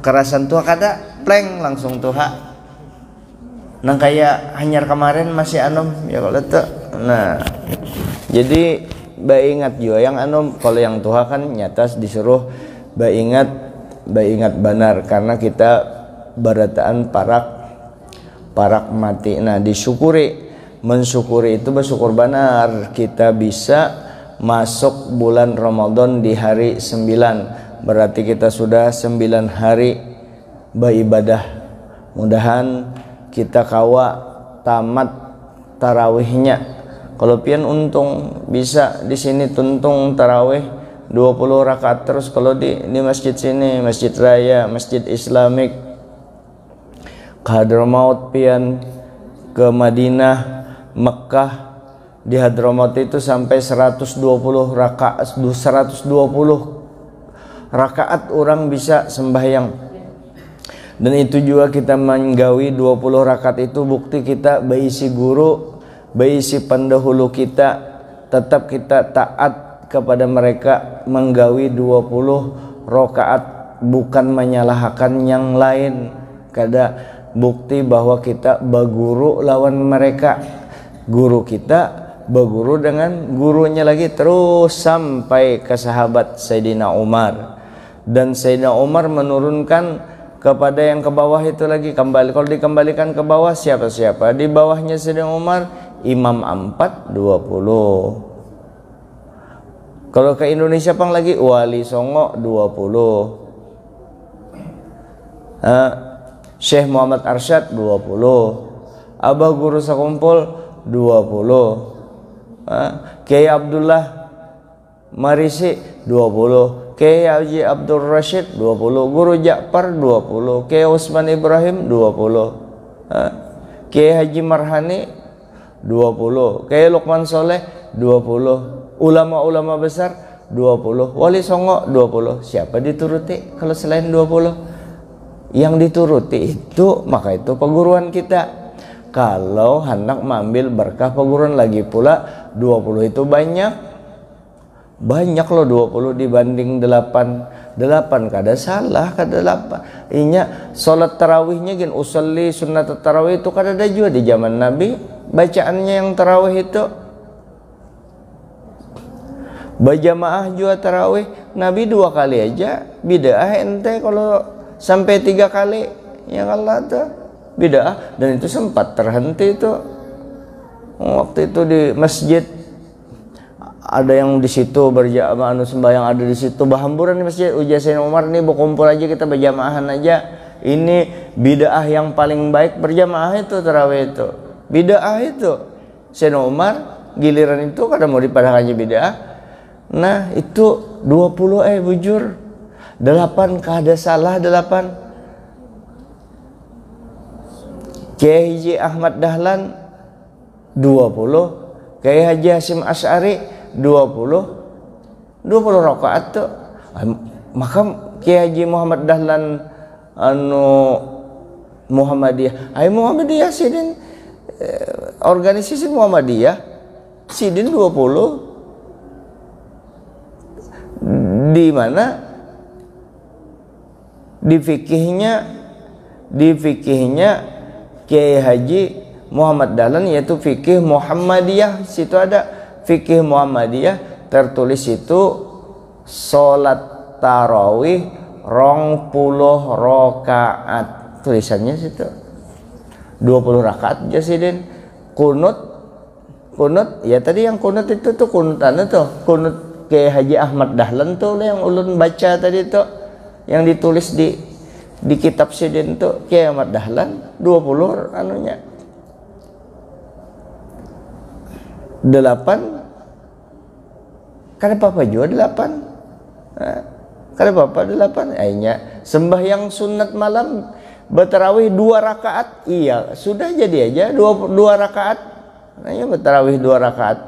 kerasan tuh kada pleng langsung tuh nang kayak hanyar kemarin masih anom ya kalau tuh. Nah jadi ingat juga yang anom, kalau yang tuha kan nyata disuruh ingat benar karena kita barataan parak mati. Nah disyukuri, mensyukuri itu bersyukur benar kita bisa masuk bulan Ramadan di hari 9, berarti kita sudah 9 hari beribadah. Mudahan kita kawa tamat tarawihnya. Kalau pian untung bisa di sini tuntung tarawih 20 rakaat terus. Kalau di masjid sini, Masjid Raya, Masjid Islamik ke Hadramaut pian ke Madinah, Mekah, di Hadramaut itu sampai 120 rakaat orang bisa sembahyang. Dan itu juga kita menggawi 20 rakaat itu bukti kita beisi guru, beisi pendahulu kita, tetap kita taat kepada mereka menggawi 20 rakaat, bukan menyalahkan yang lain. Kada bukti bahwa kita baguru lawan mereka, guru kita berguru dengan gurunya lagi terus sampai ke sahabat Sayyidina Umar. Dan Sayyidina Umar menurunkan kepada yang ke bawah itu lagi kembali. Kalau dikembalikan ke bawah siapa-siapa di bawahnya Sayyidina Umar, Imam 4 20. Kalau ke Indonesia pang lagi Wali Songo 20, Syekh Muhammad Arsyad 20, Abah Guru Sakumpul 20, Kiai Abdullah Marisi 20, Kiai Haji Abdul Rashid 20, Guru Ja'far 20, Kiai Usman Ibrahim 20, Kiai Haji Marhani 20, Kiai Lukman Soleh 20, ulama-ulama besar 20, Wali Songo 20. Siapa dituruti kalau selain 20? Yang dituruti itu, maka itu perguruan kita. Kalau hendak mengambil berkah perguruan lagi pula 20 itu banyak loh 20 dibanding 8 kada salah, kada 8 inya sholat tarawihnya gin usolli sunnat tarawih itu kada ada juga di zaman Nabi bacaannya yang tarawih itu berjamaah juga tarawih Nabi 2 kali aja bid'ah ente kalau sampai 3 kali ya Allah tuh bid'ah. Dan itu sempat terhenti itu waktu itu di masjid. Ada yang di situ berjamaah sembahyang, ada di situ bahamburan di masjid. Ujar Sayyidina Umar nih berkumpul aja kita berjamaahan aja. Ini bid'ah yang paling baik berjamaah itu tarawih itu. Bid'ah itu. Sayyidina Umar giliran itu kada mau dipadakannya bid'ah. Nah, itu 20 bujur. 8 kada salah 8. Kiai Haji Ahmad Dahlan 20. Kiai Haji Hasyim Asy'ari 20 rakaat tuh. Maka Kiai Haji Muhammad Dahlan Muhammadiyah. Muhammadiyah sidin organisasi Muhammadiyah sidin 20. Di mana? Di fikihnya Kiai Haji Muhammad Dahlan yaitu fikih Muhammadiyah. Situ ada fikih Muhammadiyah tertulis itu sholat tarawih 20 rakaat tulisannya situ 20 rakaat jasidin. Kunut ya tadi yang kunut itu tuh kunutan itu kunut Kiai Haji Ahmad Dahlan tuh yang ulun baca tadi tuh yang ditulis di kitab sidin tuh Kiai Ahmad Dahlan 20 anunya 8. Kada apa-apa juga 8. Kada apa-apa 8. Akhirnya sembahyang sunat malam bertarawih 2 rakaat. Iya, sudah jadi aja 2 rakaat. Nah, bertarawih 2 rakaat.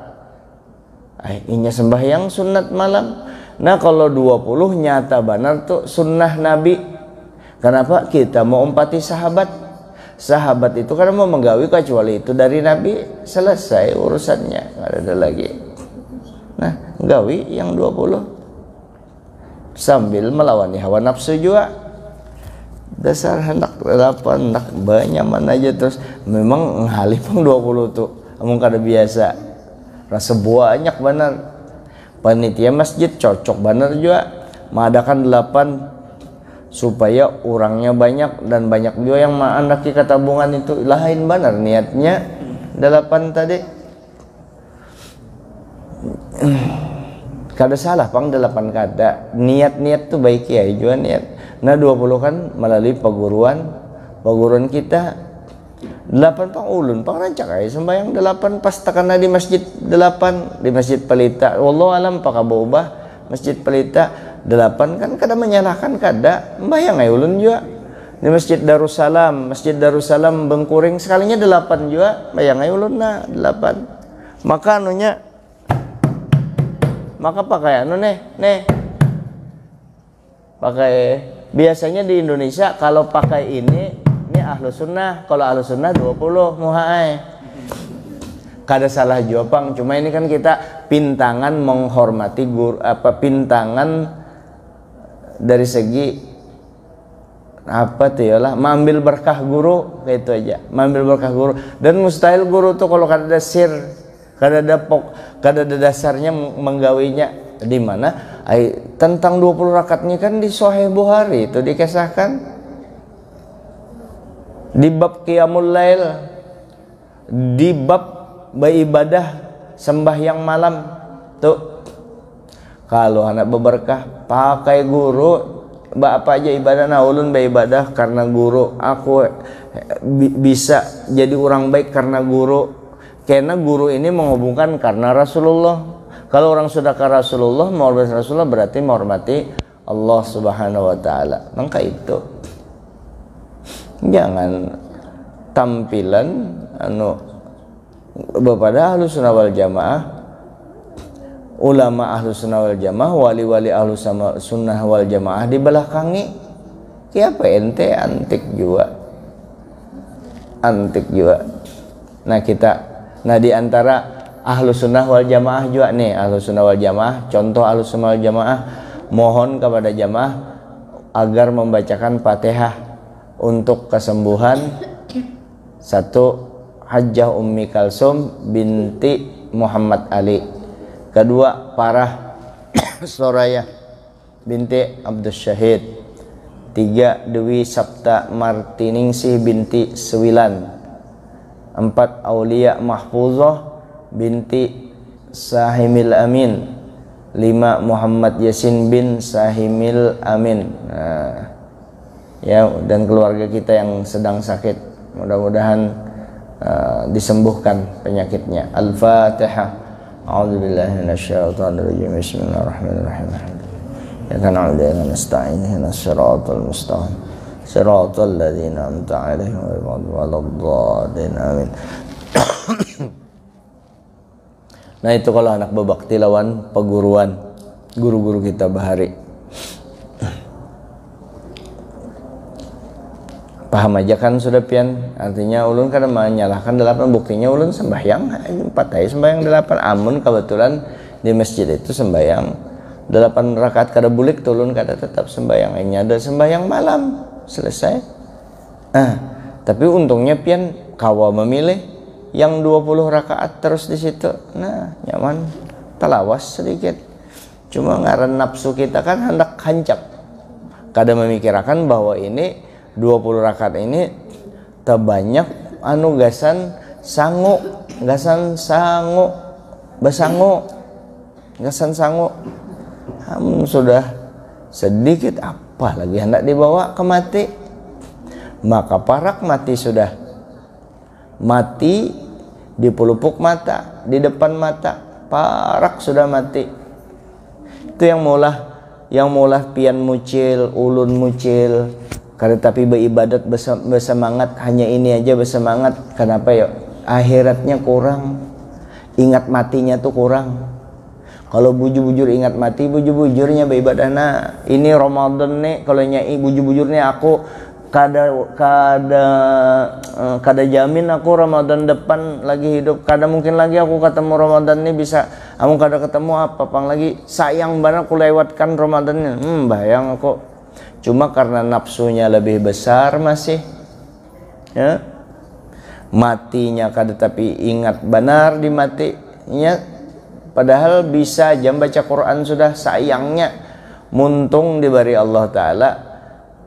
Akhirnya sembahyang sunat malam. Nah, kalau 20 nyata benar tuh sunnah Nabi. Kenapa? Kita mau umpati sahabat. Sahabat itu karena mau menggawi kecuali itu dari Nabi, selesai urusannya, nggak ada lagi. Nah, gawi yang 20 sambil melawani hawa nafsu juga. dasar hendak 8 hendak banyak mana aja terus memang ngalih pang 20 tuh amun kada biasa rasa banyak benar panitia masjid cocok benar juga mengadakan 8 supaya orangnya banyak dan banyak juga yang mengandaki ketabungan itu lain benar niatnya 8 tadi kada salah pang 8 kada niat tuh baik ya juga niat nah 20 kan melalui paguruan kita 8 pang ulun pang rancak ay sembayang 8 pas tekan di masjid 8 di masjid Pelita wallahu alam pakabobah masjid Pelita 8 kan kada menyalahkan kada bayang ay ulun juga di masjid Darussalam Bengkuring sekalinya 8 juga bayang ay ulun na 8 maka anunya maka pakai anu nih pakai biasanya di Indonesia kalau pakai ini ahlu sunnah kalau ahlu sunnah 20 muhai kada salah juga pang cuma ini kan kita pintangan menghormati guru pintangan dari segi apa tuh ya lah mengambil berkah guru kayak itu aja mengambil berkah guru dan mustahil guru tuh kalau kada ada sir kada ada dasarnya menggawinya di mana tentang 20 rakaatnya kan di Sahih Bukhari itu dikisahkan di bab qiyamul lail di bab beribadah sembahyang malam tuh kalau anak berberkah pakai guru apa aja ibadah nah ulun beribadah karena guru aku bisa jadi orang baik karena guru karena guru ini menghubungkan karena Rasulullah kalau orang sudah ke Rasulullah menghormati Rasulullah berarti menghormati Allah Subhanahu wa taala maka itu jangan tampilan kepada Ahlus Sunnah wal Jamaah ulama Ahlus Sunnah wal Jamaah wali-wali Ahlus Sunnah wal Jamaah di belakangi siapa ente antik juga nah di antara Ahlus Sunnah wal Jamaah juga nih Ahlus Sunnah wal Jamaah contoh Ahlus Sunnah wal Jamaah mohon kepada jamaah agar membacakan Fatihah untuk kesembuhan satu Hajjah Ummi Kalsum binti Muhammad Ali kedua Farah Soraya binti Abdus Syahid 3 Dewi Sabta Martiningsih binti Sewilan 4 Aulia Mahfuzah binti Sahimil Amin 5 Muhammad Yasin bin Sahimil Amin ya dan keluarga kita yang sedang sakit mudah-mudahan disembuhkan penyakitnya Al-Fatihah A'udzubillahi minasyaitonirrajim Bismillahirrahmanirrahim ya kana alaina nasta'in ihdinas siratal mustaqim siratal ladzina an'amta 'alaihim ghairil waladdallin amin. Nah itu kalau anak bebakti lawan peguruan guru-guru kita bahari paham aja kan sudah pian artinya ulun kada menyalahkan 8 buktinya ulun sembahyang 4 hari sembahyang 8 amun kebetulan di masjid itu sembahyang 8 rakaat kada bulik ulun kada tetap sembahyang hanya ada sembahyang malam selesai tapi untungnya pian kawa memilih yang 20 rakaat terus di situ nah nyaman talawas sedikit cuma ngaran nafsu kita kan hendak hancap kada memikirkan bahwa ini 20 rakaat ini terbanyak gasan sangu sudah sedikit apa lagi hendak dibawa ke mati maka parak mati sudah mati di pelupuk mata di depan mata parak sudah mati itu yang mulah pian mucil ulun mucil karena tapi beribadat bersemangat hanya ini aja bersemangat kenapa ya akhiratnya kurang ingat matinya tuh kurang kalau bujur-bujur ingat mati bujur-bujurnya beribadah nah ini Ramadan nih kalau nyai bujur-bujurnya aku kada jamin aku Ramadan depan lagi hidup kada mungkin lagi aku ketemu Ramadan ini bisa aku kada ketemu apa pang lagi sayang banget aku lewatkan Ramadannya bayang aku cuma karena nafsunya lebih besar masih ya, matinya kada tapi ingat benar di matinya, padahal bisa jam baca Quran sudah. Sayangnya muntung diberi Allah Ta'ala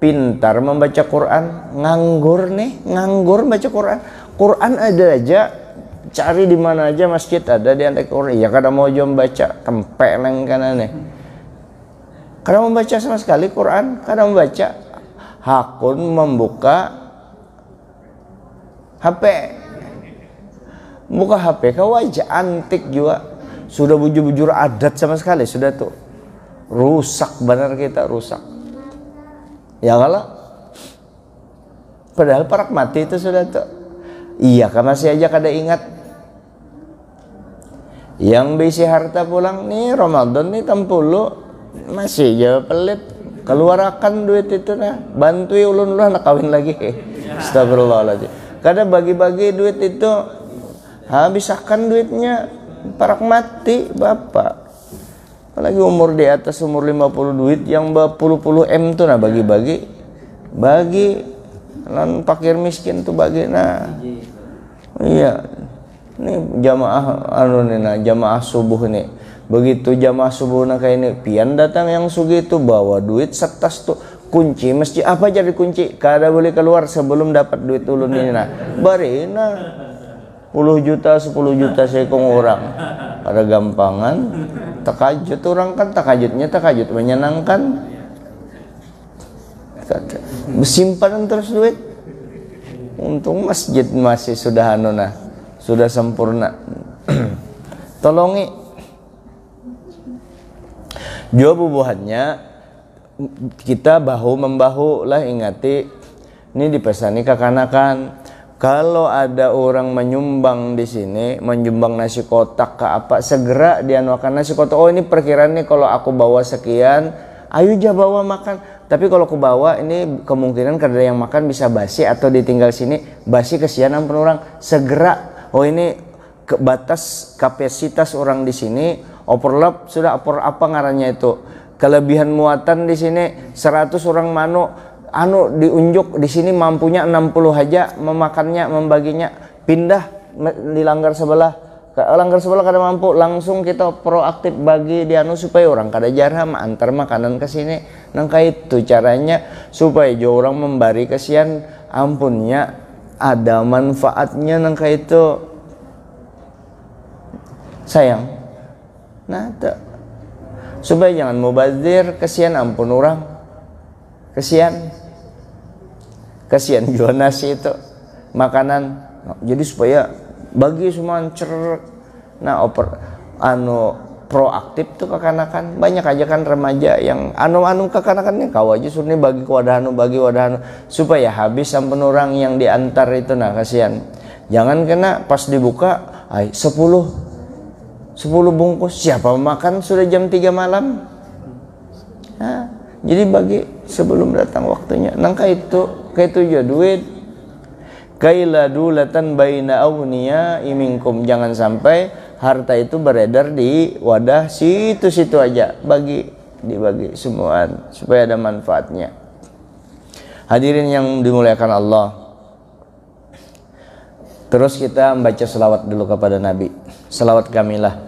pintar membaca Quran, nganggur nih, nganggur baca Quran. Quran ada aja, cari di mana aja masjid ada di antara Quran. Ya kada mau jom baca, kempek neng kanan nih. Kada membaca sama sekali Quran, kada membaca. Hakun membuka HP, buka HP kau aja antik juga. Sudah bujur-bujur adat sama sekali, sudah tuh rusak benar kita, rusak. Ya kalau padahal parak mati itu sudah tuh. Iya kan masih aja kada ingat. Yang bisi harta pulang nih Ramadan nih 60 masih aja pelit. Keluarkan duit itu nah, bantui ulun lah nak kawin lagi. Astagfirullahaladzim. Kada bagi-bagi duit itu, habiskan duitnya parak mati bapak. Apalagi umur di atas umur 50 duit yang berpuluh-puluh M tuh nah bagi-bagi, bagi non fakir miskin tuh bagi nah. Iya, ini jamaah anu nih nah, jamaah subuh nih. Begitu jamaah subuh nah kayak ini, pian datang yang sugi itu bawa duit setas tuh, kunci masjid apa jadi kunci, kada boleh keluar sebelum dapat duit ulun ini nah. Barina 10 juta 10 juta sekong orang, ada gampangan. Takajud orang kan, takajudnya takajud menyenangkan, bersimpanan terus duit. Untung masjid masih sudah anu nah, sudah sempurna. Tolongi jua bubuhannya kita bahu membahu lah. Ingati ini dipesani kekanakan, kalau ada orang menyumbang di sini, menyumbang nasi kotak ke apa, segera dianuakan nasi kotak. Oh ini perkiraan nih kalau aku bawa sekian, ayo aja bawa makan. Tapi kalau aku bawa ini kemungkinan kada yang makan bisa basi atau ditinggal sini basi, kesian ampun orang. Segera, oh ini ke batas kapasitas orang di sini, overlap sudah, opor apa ngarannya itu, kelebihan muatan di sini 100 orang manu. Anu diunjuk di sini mampunya 60 aja memakannya, membaginya, pindah dilanggar sebelah, langgar sebelah kada mampu, langsung kita proaktif bagi di anu supaya orang kada jarang antar makanan ke sini. Nangka itu caranya supaya jo orang memberi kesian ampunnya ada manfaatnya, nangka itu sayang. Nah, supaya jangan mubazir, kesian ampun orang, kesian jual nasi itu makanan. Nah, jadi supaya bagi semua cerek. Nah, proaktif tuh kekanakan banyak aja kan remaja yang anu kekanakannya kau aja suruh bagi ke wadah anu, bagi wadah anu supaya habis sampun orang yang diantar itu. Nah kasihan, jangan kena pas dibuka 10 bungkus, siapa makan sudah jam 3 malam. Nah, jadi bagi sebelum datang waktunya. Nangka itu kayak itu juga duit. Kaila dulatan baina awniya iminkum, jangan sampai harta itu beredar di wadah situ-situ aja, dibagi semua supaya ada manfaatnya. Hadirin yang dimuliakan Allah, terus kita membaca selawat dulu kepada Nabi. Selawat kamilah,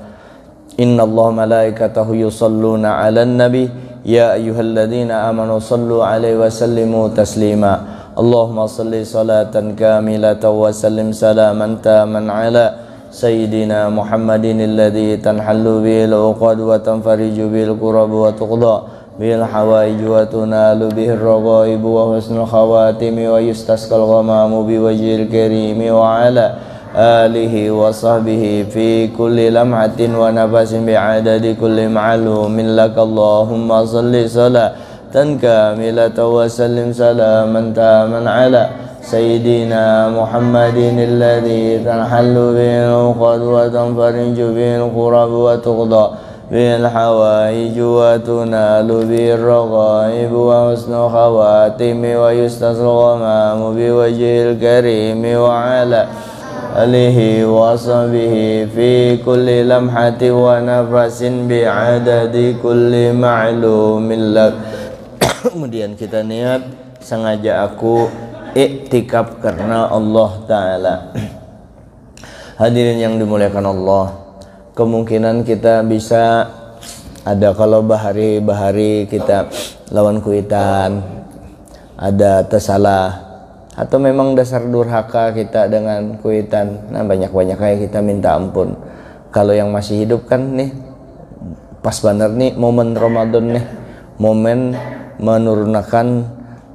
innallaha malaikatahu yusalluna 'alan nabi ya ayyuhalladzina amanu sallu 'alaihi wa sallimu taslima. Allahumma salli salatan kamilatan wa sallim salaman taman ala sayyidina Muhammadin alladhi tanhallu bil uqad wa tanfariju bil qurab wa tuqda bil hawaij wa tunalu bihir raghaib wa husnul khawatimi wa yustasqal ghamamu bi wajhil karimi wa ala alihi wa sahbihi fi kulli lamhatin wa nafasin bi'adadi kulli ma'lumin lak. Allahumma salli salatan kamilatan wa sallim salaman taman ala sayyidina Muhammadin alladhi tanhallu bil uqad wa tanfariju bil qurab wa tuqda bil hawaij wa tunalu bir raghaib wa husnul khawatimi wa yustasqal ghamamu bi wajhil karimi wa ala alihi wa sahbihi fi kulli lamhati wa nafasin bi'adadi kulli ma'lumin lak. kemudian kita niat sengaja aku iktikaf karena Allah Ta'ala. Hadirin yang dimuliakan Allah, kemungkinan kita bisa ada kalau bahari kita lawan kuitan, ada tersalah, atau memang dasar durhaka kita dengan kuitan. Nah banyak-banyak kayak kita minta ampun. Kalau yang masih hidup kan nih pas bener nih momen Ramadan nih, momen menurunkan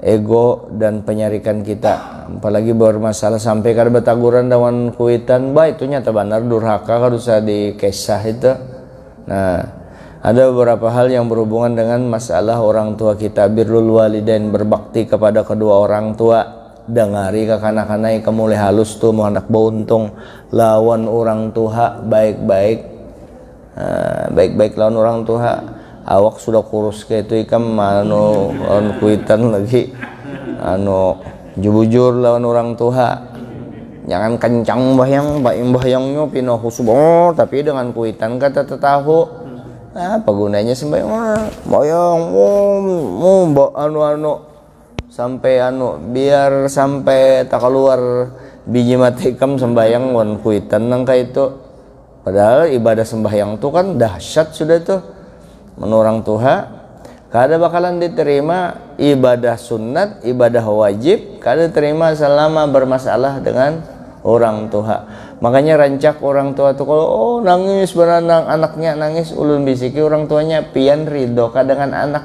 ego dan penyarikan kita, apalagi bermasalah sampai kada betaguran dawan kuitan, itu nyata benar durhaka kada usah dikesah itu. Nah ada beberapa hal yang berhubungan dengan masalah orang tua kita, birrul walidain, berbakti kepada kedua orang tua. Dengari ke kanak-kanai kamu halus tuh mau anak buntung lawan orang tua baik-baik, baik-baik lawan orang tua. Awak sudah kurus kayak itu ikam anu lawan kuitan lagi jujur lawan orang tua. Jangan kencang bahyangnya pino husubor, tapi dengan kuitan kata tahu apa gunanya sembahyang bayang sampai biar sampai tak keluar biji mati ikam sembahyang wan kuitan nangka itu. Padahal ibadah sembahyang tuh kan dahsyat sudah tuh menurang Tuhan. Kada bakalan diterima ibadah sunat, ibadah wajib kada terima selama bermasalah dengan orang tua. Makanya rancak orang tua tuh kalau nangis beranang anaknya nangis ulun bisiki orang tuanya pian ridho ka dengan anak,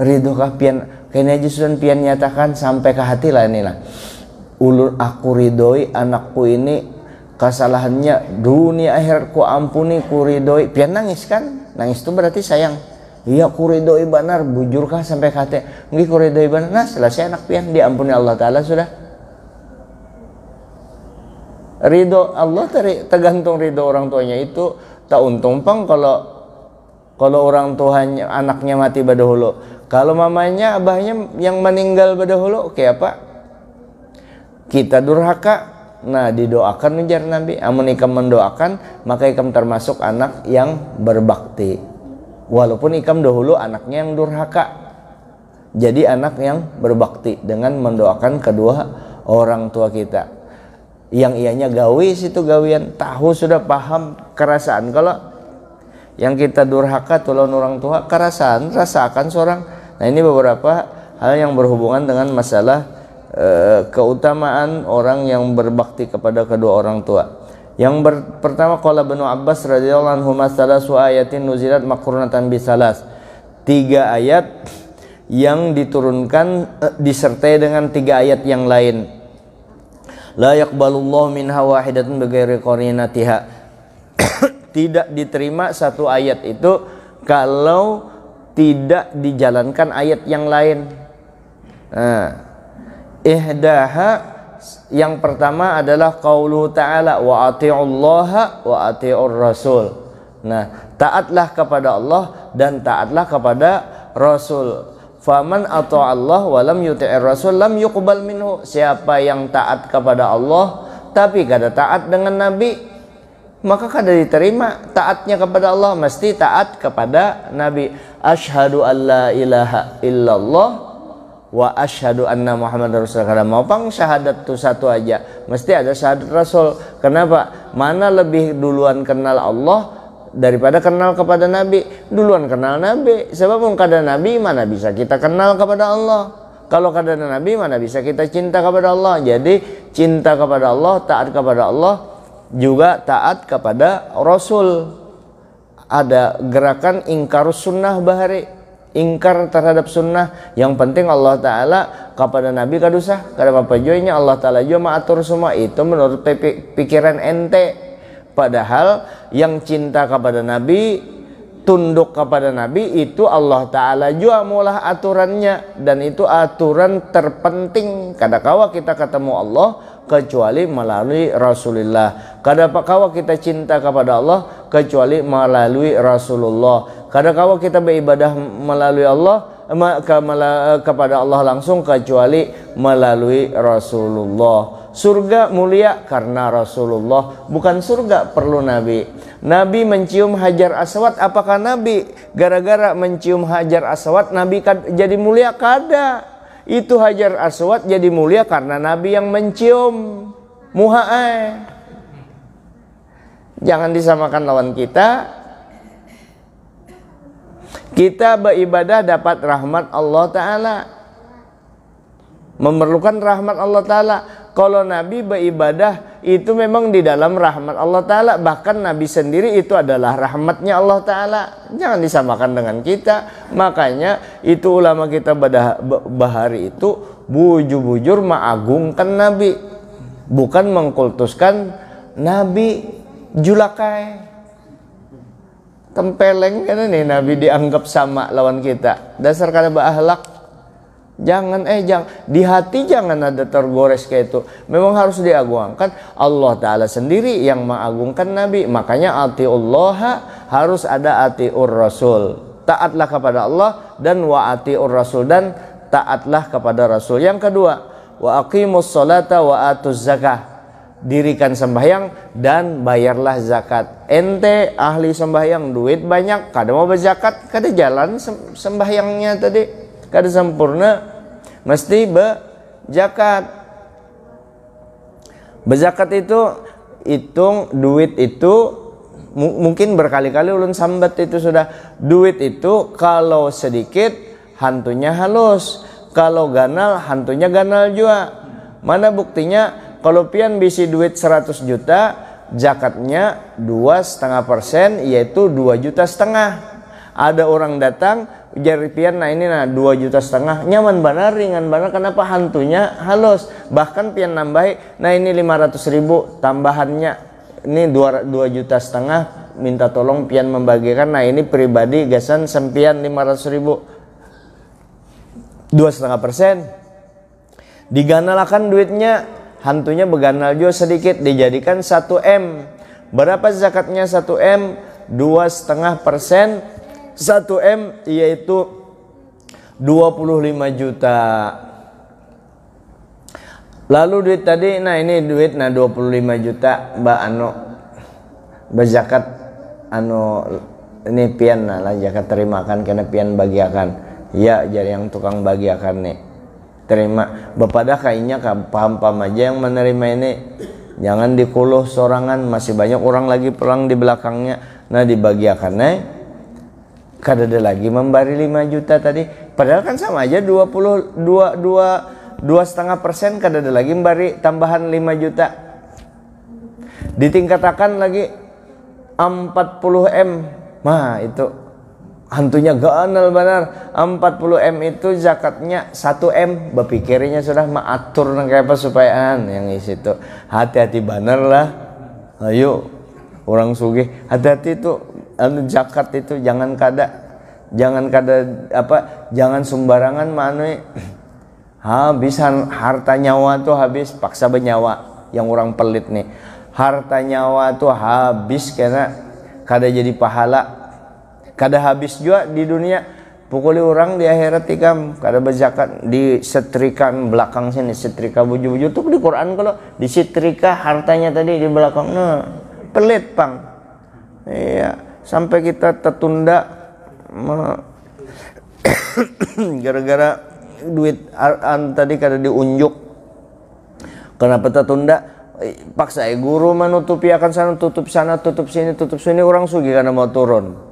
ridho ka pian kayaknya aja sudah pian nyatakan sampai ke hati lah inilah. Ulun aku ridhoi anakku ini kesalahannya dunia akhirat ku ampuni, ku ridhoi. Pian nangis kan? Nangis itu berarti sayang. Iya ku ridhoi benar, bujur kah sampai ke hati? Nggih ku ridhoi benar. Nah selesai anak pian diampuni Allah Ta'ala sudah. Ridho Allah tergantung ridho orang tuanya itu tak untung pang kalau orang tuanya anaknya mati badahulu. Kalau mamanya abahnya yang meninggal badahulu kayak apa? Kita durhaka. Nah didoakan ujar Nabi, amun ikam mendoakan maka ikam termasuk anak yang berbakti. Walaupun ikam dahulu anaknya yang durhaka, jadi anak yang berbakti dengan mendoakan kedua orang tua kita. Yang ianya gawi situ gawian, tahu sudah paham kerasaan. Kalau yang kita durhaka tolong orang tua kerasaan rasakan seorang. Nah ini beberapa hal yang berhubungan dengan masalah keutamaan orang yang berbakti kepada kedua orang tua. Yang pertama qala Ibnu Abbas radhiyallahu anhu salasu ayatin nuzilat maqrunatan bisalas. 3 ayat yang diturunkan disertai dengan 3 ayat yang lain. La yaqbalullahu minha wahidatan bighairi qarinatiha. Tidak diterima satu ayat itu kalau tidak dijalankan ayat yang lain. Nah, ihdaha yang pertama adalah qauluhu ta'ala wa ati'ullaha wa ati'ur rasul. Nah, taatlah kepada Allah dan taatlah kepada Rasul. Faman ata'allah wa lam yuti'ir rasul lam yuqbal minhu. Siapa yang taat kepada Allah tapi kada taat dengan Nabi, maka kada diterima taatnya kepada Allah, mesti taat kepada Nabi. Asyhadu an la ilaha illallah wa asyhadu anna muhammadar rasulullah. Mau pang syahadat itu satu aja, mesti ada syahadat Rasul. Kenapa? Mana lebih duluan kenal Allah daripada kenal kepada Nabi? Duluan kenal Nabi. Sebab kada Nabi mana bisa kita kenal kepada Allah. Kalau kada Nabi mana bisa kita cinta kepada Allah. Jadi cinta kepada Allah, taat kepada Allah, juga taat kepada Rasul. Ada gerakan ingkar sunnah bahari, ingkar terhadap sunnah. Yang penting Allah Ta'ala kepada Nabi kadusah, kada apa joynya Allah Ta'ala juga mengatur semua. Itu menurut pikiran ente. Padahal yang cinta kepada Nabi, tunduk kepada Nabi, itu Allah Ta'ala juga mulah aturannya. Dan itu aturan terpenting. Kada kawa kita ketemu Allah kecuali melalui Rasulullah. Kada kawa kita cinta kepada Allah kecuali melalui Rasulullah. Kada kawa kita beribadah melalui Allah kepada Allah langsung kecuali melalui Rasulullah. Surga mulia karena Rasulullah, bukan surga perlu Nabi. Nabi mencium Hajar Aswad, apakah Nabi gara-gara mencium Hajar Aswad Nabi jadi mulia? Kada. Itu Hajar Aswad jadi mulia karena Nabi yang mencium. Muha'ai. Jangan disamakan lawan kita. Kita beribadah dapat rahmat Allah Ta'ala, memerlukan rahmat Allah Ta'ala. Kalau Nabi beribadah itu memang di dalam rahmat Allah Ta'ala. Bahkan Nabi sendiri itu adalah rahmatnya Allah Ta'ala. Jangan disamakan dengan kita. Makanya itu ulama kita bahari itu bujur-bujur mengagungkan Nabi, bukan mengkultuskan Nabi. Julakai tempeleng kan nih Nabi dianggap sama lawan kita. Dasar kada berakhlak. Jangan di hati jangan ada tergores kayak itu. Memang harus diagungkan. Allah Ta'ala sendiri yang mengagungkan Nabi. Makanya atiullah harus ada atiur Rasul. Taatlah kepada Allah dan wa atiur Rasul, dan taatlah kepada Rasul. Yang kedua, wa aqimus sholata wa atuz zakah. Dirikan sembahyang dan bayarlah zakat. Ente ahli sembahyang, duit banyak, kada mau berzakat, kada jalan sembahyangnya tadi, kada sempurna, mesti berzakat. Berzakat itu hitung duit itu, mungkin berkali-kali ulun sambat itu sudah. Duit itu kalau sedikit hantunya halus, kalau ganal hantunya ganal juga. Mana buktinya? Kalau pian bisi duit 100 juta, zakatnya 2,5%, yaitu 2,5 juta. Ada orang datang, jari pian, nah ini 2,5 juta, nyaman benar, ringan benar, kenapa hantunya halus? Bahkan pian nambahi, nah ini 500.000 tambahannya, ini 2,5 juta, minta tolong pian membagikan, nah ini pribadi gasan sempian 500.000, 2,5%. Diganalakan duitnya, hantunya beganal juga sedikit, dijadikan 1M. Berapa zakatnya 1M? 2,5%. 1M yaitu 25 juta. Lalu duit tadi, nah ini duit 25 juta mbak berzakat ini pian lah zakat terimakan karena pian bagiakan. Ya, jadi yang tukang bagiakan nih. Terima bapak dah kayaknya paham-paham aja yang menerima ini, jangan dikuluh sorangan, masih banyak orang lagi perang di belakangnya. Nah dibagiakan kada ada lagi memberi 5 juta tadi, padahal kan sama aja 2,5%, kada ada lagi memberi tambahan 5 juta. Ditingkatakan lagi 40M, nah itu hantunya ganal benar. 40M itu zakatnya 1M. Berpikirnya sudah mengatur kayak apa supaya yang isi itu. Hati-hati benar lah. Ayo orang sugih, hati-hati itu zakat itu jangan kada jangan sembarangan habis harta nyawa tuh habis, paksa bernyawa yang orang pelit nih. Harta nyawa tuh habis karena kada jadi pahala. Kada habis juga di dunia, pukuli orang di akhirat tikam kada berzakat, disetrikan belakang sini, setrika buju-buju tuh di Quran kalau disetrika hartanya tadi di belakang. Nah, pelit pang. Iya, sampai kita tertunda gara-gara duit tadi kada diunjuk. Kenapa tertunda? Paksa guru menutupi akan sana, tutup sana, tutup sini, orang sugih karena mau turun.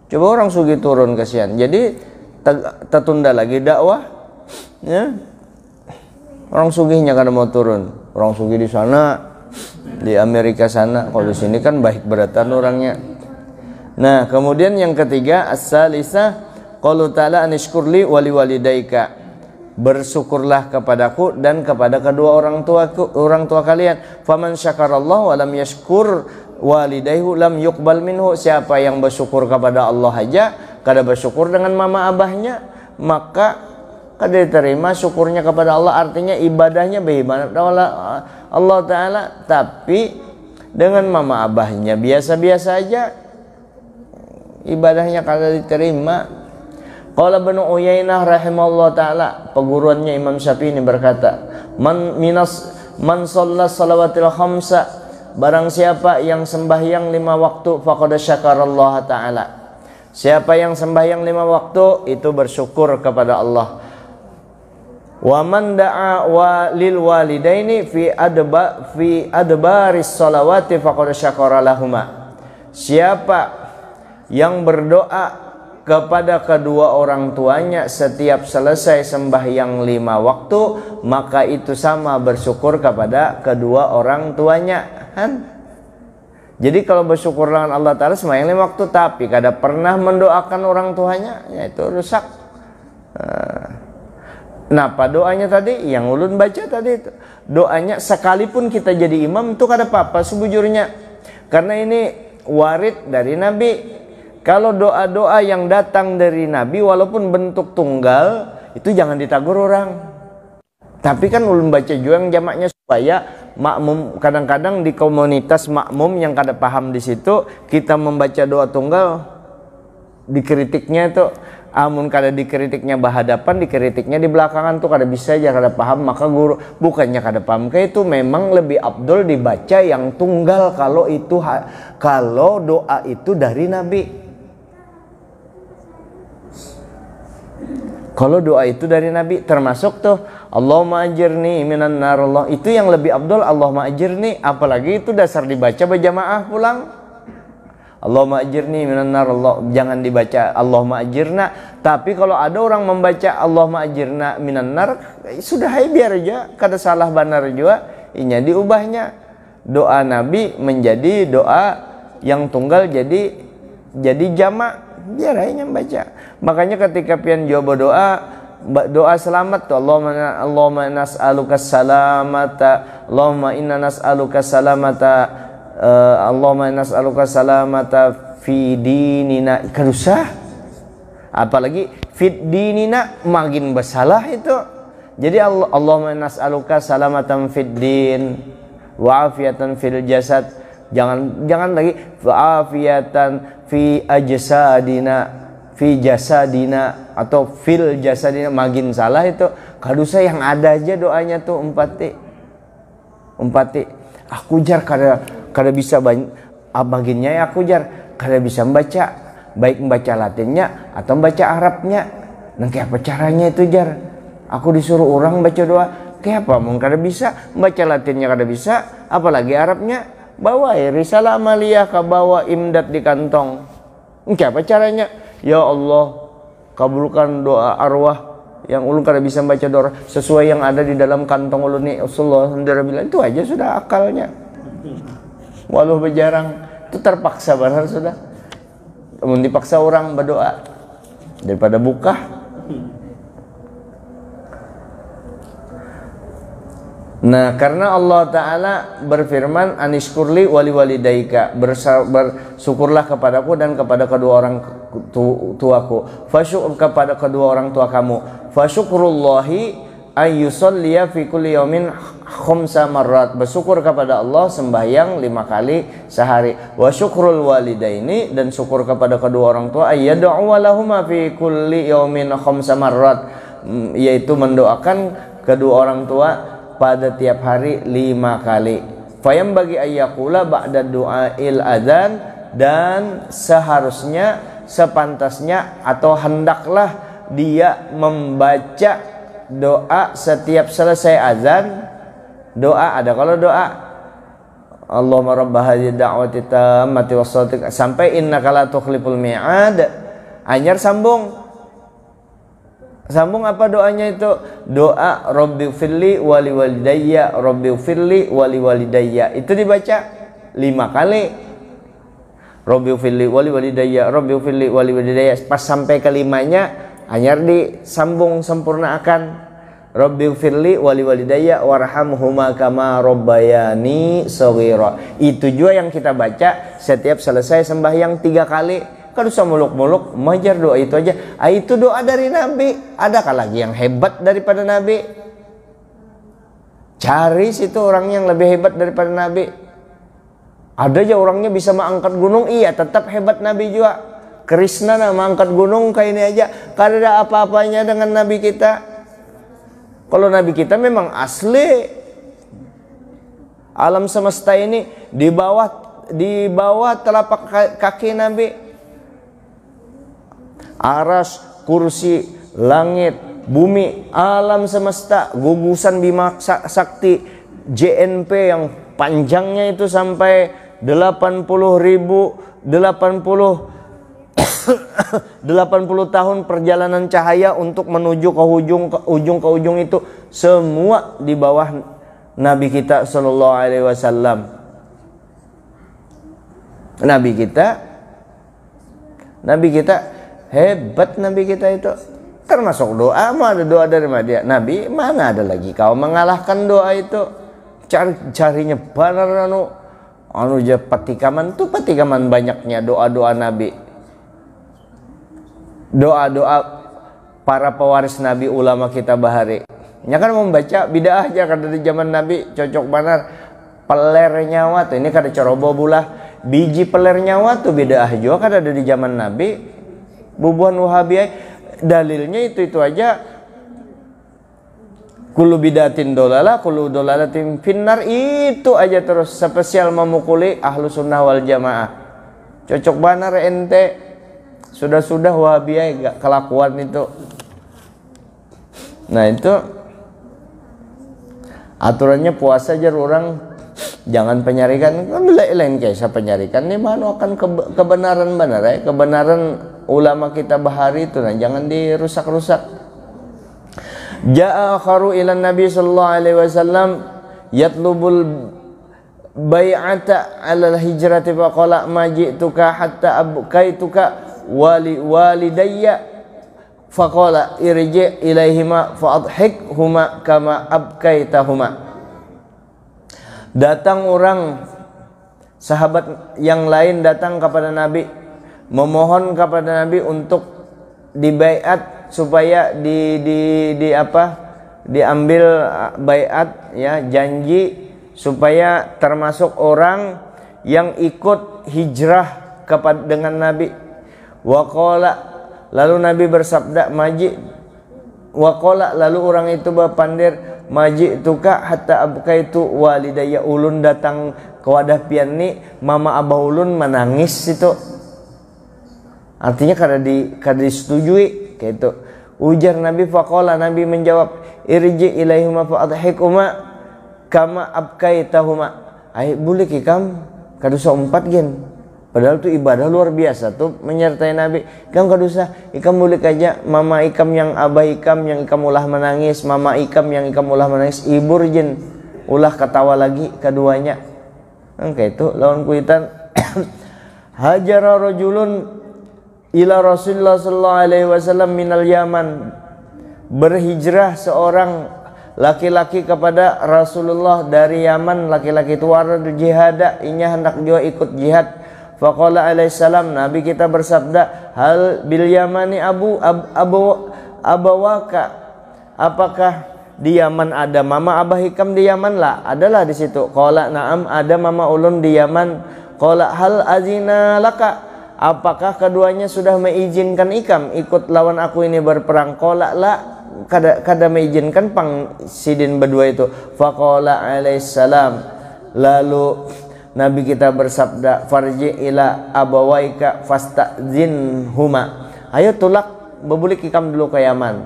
Coba orang sugih turun, kasihan. Jadi tertunda lagi dakwah, ya. Orang sugihnya karena mau turun. Orang sugih di sana, di Amerika sana. Kalau di sini kan baik beratan orangnya. Nah, kemudian yang ketiga, as-salisah, qaulu ta'ala anishkurli wali walidaika. Bersyukurlah kepadaku dan kepada kedua orang tua kalian. Faman syakarallahu wa lam yashkur walidayhu lam yuqbal minhu. Siapa yang bersyukur kepada Allah aja kada bersyukur dengan mama abahnya, maka kada diterima syukurnya kepada Allah. Artinya ibadahnya beribadah Allah Ta'ala, tapi dengan mama abahnya biasa-biasa aja, ibadahnya kada diterima. Qala Ibnu Uyainah rahimahullah taala, peguruannya Imam Syafi'i ini berkata, man shalla salawatil khamsa, barang siapa yang sembahyang 5 waktu, faqad syakarallaha taala. Siapa yang sembahyang 5 waktu itu bersyukur kepada Allah. Wa man da'a wa lil walidaini fi adbaris salawati faqad syakara lahuma. Siapa yang berdoa kepada kedua orang tuanya setiap selesai sembahyang 5 waktu, maka itu sama bersyukur kepada kedua orang tuanya. Jadi kalau bersyukur dengan Allah Ta'ala sembahyang 5 waktu tapi kada pernah mendoakan orang tuanya, ya itu rusak. Napa doanya tadi? Yang ulun baca tadi itu. Doanya sekalipun kita jadi imam itu kada apa-apa sebujurnya. Karena ini warid dari Nabi. Kalau doa-doa yang datang dari Nabi walaupun bentuk tunggal itu jangan ditagur orang. Tapi kan ulun baca juga yang jamaknya supaya makmum, kadang-kadang di komunitas makmum yang kada paham di situ kita membaca doa tunggal dikritiknya itu amun kada dikritiknya bahadapan, dikritiknya di belakangan tuh kada bisa aja, kada paham, maka guru bukannya kada paham kayak itu memang lebih abdul dibaca yang tunggal kalau doa itu dari Nabi. Kalau doa itu dari Nabi termasuk tuh Allahumma ajirni minan nar, Allah itu yang lebih abdul, Allahumma ajirni, apalagi itu dasar dibaca berjamaah pulang. Allahumma ajirni minan nar, Allah jangan dibaca Allahumma ajirna. Tapi kalau ada orang membaca Allahumma ajirna minan nar, sudah biar aja, kada salah benar juga, inya diubahnya doa Nabi menjadi doa yang tunggal jadi jamak, biar aja baca. Makanya ketika pian jawab doa selamat tuh Allahumma nas'aluka salamata, Allahumma inna nas'aluka salamata, Allahumma nas'aluka salamata fi dinina, kadusah. Apalagi fit dinina makin bersalah itu. Jadi Allahumma nas'aluka salamatan fid din wa afiatan fil jasad. Jangan lagi wa afiatan fi ajsadina, fi jasadina atau fil jasadina, makin salah itu. Kadusa yang ada aja doanya tuh umpati aku jar kada bisa baginnya ya, aku jar kada bisa membaca, baik membaca Latinnya atau membaca Arabnya. Nah kayak apa caranya itu jar? Aku disuruh orang baca doa, kayak apa? Mungkin kada bisa membaca Latinnya, kada bisa, apalagi Arabnya. Bawa risalah amaliyah, bawa imdad di kantong. Kayak apa caranya? Ya Allah, kabulkan doa arwah yang ulun kada bisa baca doa sesuai yang ada di dalam kantong ulun ni. Rasulullah bilang itu aja sudah akalnya. Walau berjarang itu terpaksa benar sudah. Namun dipaksa orang berdoa daripada buka. Nah, karena Allah Ta'ala berfirman anishkurli wali walidaika, bersyukurlah kepadaku dan kepada kedua orang tuaku, fasyukur kepada kedua orang tua kamu, fasyukurullahi ayyusalliya fi kulli yawmin khamsa marrat, bersyukur kepada Allah sembahyang 5 kali sehari, wa syukrul walidaini, dan syukur kepada kedua orang tua ayyad'u lahuma fi kulli yawmin khamsa marrat, yaitu mendoakan kedua orang tua pada tiap hari 5 kali. Fayam bagi ayyakula ba'da du'ail adzan, dan seharusnya, sepantasnya atau hendaklah dia membaca doa setiap selesai azan. Doa ada kalau doa Allahumma rabb hadhihi da'wati tammati wassalati sampai innaka la tukhliful mi'ad, anyar sambung apa doanya itu? Doa Rabbighfirli wali walidayya, Rabbighfirli wali walidayya, itu dibaca 5 kali. Rabbighfirli wali walidayya, Rabbighfirli wali walidayya, pas sampai kelimanya anyar disambung sempurnakan. Rabbighfirli wali walidayya warhamhuma kama rabbayani shaghira. Itu juga yang kita baca setiap selesai sembahyang 3 kali. Kalau usah muluk-muluk, majar doa itu aja. Itu doa dari Nabi. Adakah lagi yang hebat daripada Nabi? Cari situ orang yang lebih hebat daripada Nabi. Ada aja orangnya bisa mengangkat gunung, iya tetap hebat Nabi juga. Krishna nama angkat gunung kayak ini aja, kada ada apa-apanya dengan Nabi kita. Kalau Nabi kita memang asli. Alam semesta ini di bawah telapak kaki Nabi. Aras, kursi, langit, bumi, alam semesta, gugusan Bima Sakti, JNP yang panjangnya itu sampai 80 tahun perjalanan cahaya untuk menuju ke ujung itu, semua di bawah Nabi kita sallallahu alaihi wasallam. Nabi kita hebat, Nabi kita itu termasuk doa. Ada doa dari dia. Nabi mana ada lagi kau mengalahkan doa itu. Carinya benar anu je patikaman banyaknya doa-doa Nabi. Doa-doa para pewaris Nabi, ulama kita bahari. Nya kan membaca bidah aja kada di zaman Nabi cocok benar. Peler nyawa tuh ini kada ceroboh bulah. Biji peler nyawa tuh bidah juga kada ada di zaman Nabi. Bubuhan Wahabiyah dalilnya itu aja. Kullu bidatin dolalah, kullu dolalatin finnar, itu aja terus spesial memukuli ahlu sunnah wal jamaah. Cocok benar ente. Sudah Wahabiyah gak kelakuan itu. Nah itu aturannya puasa aja orang jangan penyarikan. Lain kayak saya penyarikan nih mana akan kebenaran benar ya. Kebenaran ulama kita bahari itu, nah jangan dirusak-rusak. Ja'a akharu ila Nabi sallallahu alaihi wasallam yatlubul bai'ata 'ala al-hijrati fa qala ma ji'tuka hatta abkaituka walidayya fa qala irji' ilaihima fa adhikhuma kama abkaitahuma. Datang orang sahabat yang lain datang kepada Nabi memohon kepada Nabi untuk dibaiat supaya diambil baiat ya, janji supaya termasuk orang yang ikut hijrah dengan Nabi. Waqala, lalu Nabi bersabda lalu orang itu berpandir maji tuka hatta abkaitu walidayya, ulun datang ke wadah pian ni mama abah ulun menangis itu. Artinya kada disetujui kayak itu. Ujar Nabi, faqala, Nabi menjawab, irji ilaihuma fa adhikuma kama abkaitahuma. Boleh kikam kadusa 4 gen. Padahal itu ibadah luar biasa tuh menyertai Nabi. Ikam kadusa, ikam boleh aja mama ikam yang abah ikam yang ikam ulah menangis, mama ikam yang ikam ulah menangis, ibur jen ulah ketawa lagi keduanya. Kayak itu lawan kuitan. Hajara rajulun ila Rasulullah sallallahu alaihi wasallam minal Yaman, berhijrah seorang laki-laki kepada Rasulullah dari Yaman. Laki-laki itu warad jihada, inya hendak juga ikut jihad. Faqala alaihi salam, Nabi kita bersabda, hal bil Yamani abawaka, apakah di Yaman ada mama abah ikam di Yaman? Lah, adalah di situ. Qala na'am, ada mama ulun di Yaman. Qala hal azina laka, apakah keduanya sudah mengizinkan ikam ikut lawan aku ini berperang? Qala la, kada mengizinkan pang sidin berdua itu. Faqala alaihissalam, lalu Nabi kita bersabda, farji ila abawaika fastazinhuma, ayo tulak bebulik ikam dulu ke Yaman,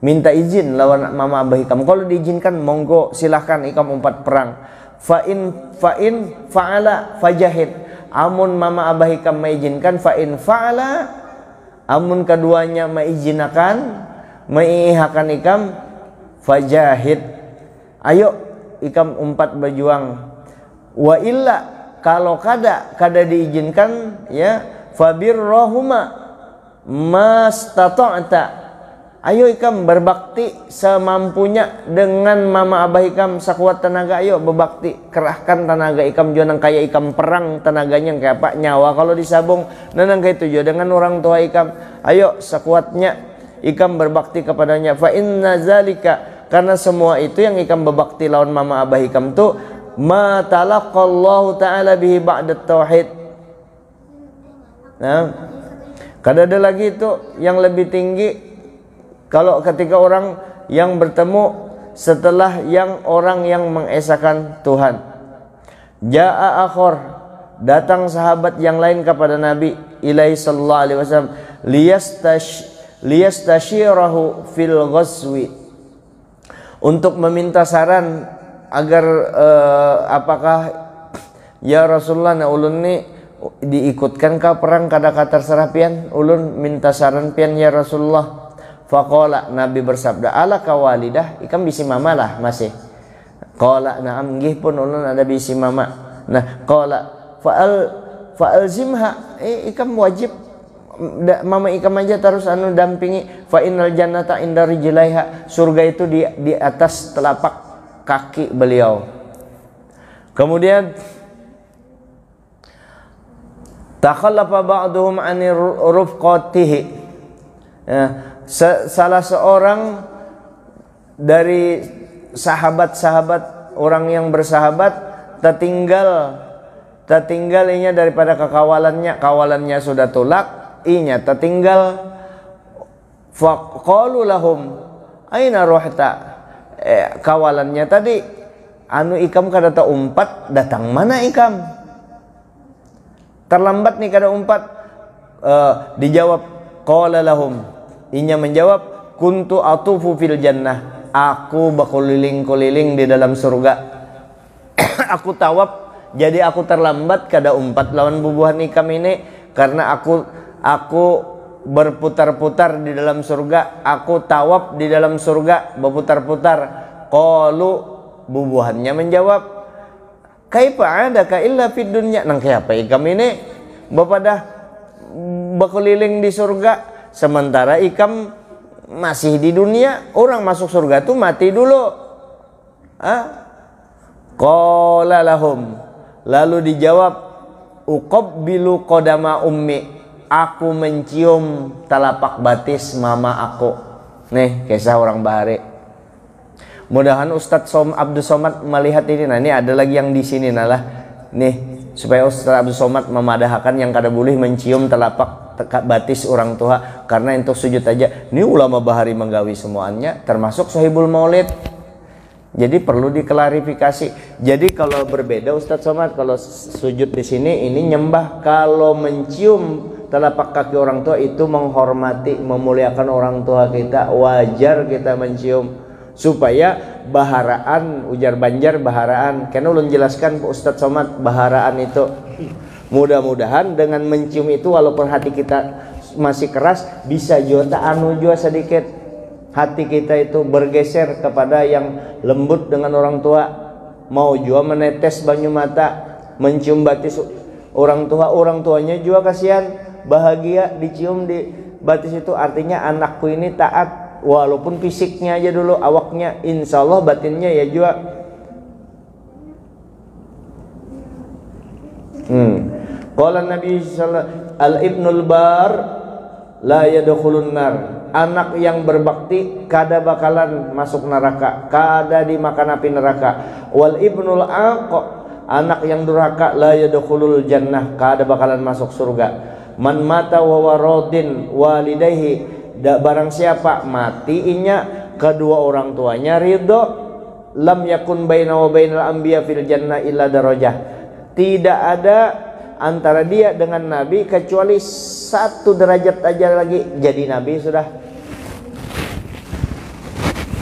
minta izin lawan mama abah ikam. Kalau diizinkan monggo silahkan ikam umpat perang. Fa'in fa'ala fajahid, amun mama abah ikam mengizinkan, fa'in fa'ala, amun keduanya mengizinkan ikam, fajahid, ayo ikam umpat berjuang. Wa illa, kalau kada diizinkan ya, fabirrohuma mastata'ta, ayo ikam berbakti semampunya dengan mama abah ikam sakuat tenaga. Ayo berbakti, kerahkan tenaga ikam juga nang kaya ikam perang tenaganya kayak apa nyawa kalau disabung nang kayak itu juga dengan orang tua ikam. Ayo sekuatnya ikam berbakti kepadanya. Fa inna zalika, karena semua itu yang ikam berbakti lawan mama abah ikam tu ma talaqallahu ta'ala bihi ba'da tauhid. Nah, Kada ada lagi itu yang lebih tinggi kalau ketika orang yang bertemu setelah yang orang yang mengesahkan Tuhan. Ja'a akhor, datang sahabat yang lain kepada Nabi ilaihi sallallahu alaihi wasallam liyastashirahu fil ghazwi, untuk meminta saran agar apakah ya Rasulullah na ulun ni diikutkan ka perang kada terserah pian, ulun minta saran pian ya Rasulullah. Faqala, Nabi bersabda, ala kawalidah, ikam bisi mama lah masih. Qala na'am, nggih pun ulun ada bisi mama. Nah, qala fa'alzimha, ikam wajib mama ikam aja terus anu dampingi. Fa innal jannata inda rijlaiha, surga itu di atas telapak kaki beliau. Kemudian takhallafa ba'duhum 'ani rufqatihi. Salah seorang dari sahabat-sahabat orang yang bersahabat tertinggal inya daripada kawalannya sudah tulak, inya tertinggal. Faqalu lahum aina ruhta, kawalannya tadi anu ikam kada ta umpat, datang mana ikam? Terlambat nih kada umpat. Dijawab, qala lahum, inya menjawab, kuntu atufu fil jannah, aku berkeliling-keliling di dalam surga. Aku tawaf, jadi aku terlambat kada umpat lawan bubuhan ikam ini karena aku berputar-putar di dalam surga, aku tawaf di dalam surga berputar-putar. Qalu, bubuhannya menjawab, kaifa adaka illa fid dunya, nang kaya ikam ini bapadah berkeliling di surga sementara ikam masih di dunia. Orang masuk surga tuh mati dulu. Qala lahum, lalu dijawab, uqabbilu qadama ummi, aku mencium telapak batis mama aku. Nih kisah orang Bahari. Mudahan Ustadz Abdul Somad melihat ini. Nah ini ada lagi yang di sini nalah. Nih supaya Ustadz Abdul Somad memadahkan yang kada boleh mencium telapak batis orang tua karena untuk sujud aja. Ini ulama Bahari menggawi semuanya termasuk Sohibul Maulid. Jadi perlu diklarifikasi. Jadi kalau berbeda Ustadz Somad, kalau sujud di sini ini nyembah, kalau mencium telapak kaki orang tua itu menghormati, memuliakan orang tua kita, wajar kita mencium supaya baharaan, ujar Banjar baharaan. Karena ulun jelaskan Ustadz Somad baharaan itu mudah-mudahan dengan mencium itu walaupun hati kita masih keras bisa juga anu juga sedikit hati kita itu bergeser kepada yang lembut dengan orang tua, mau juga menetes banyu mata mencium batis orang tua, orang tuanya juga kasihan bahagia dicium di batis itu, artinya anakku ini taat walaupun fisiknya aja dulu, awaknya insya Allah batinnya ya juga. Qala Nabi sallallahu al-ibnul bar la yadkhulun nar, anak yang berbakti kada bakalan masuk neraka, kada dimakan api neraka. Wal ibnul aq, anak yang durhaka, la yadkhulul jannah, kada bakalan masuk surga. Man mata wa waradin walidayhi, barang siapa mati inya kedua orang tuanya ridho, lam yakun baina wa bainal anbiya fil jannah illa darajah, tidak ada antara dia dengan Nabi kecuali satu derajat aja lagi jadi Nabi sudah.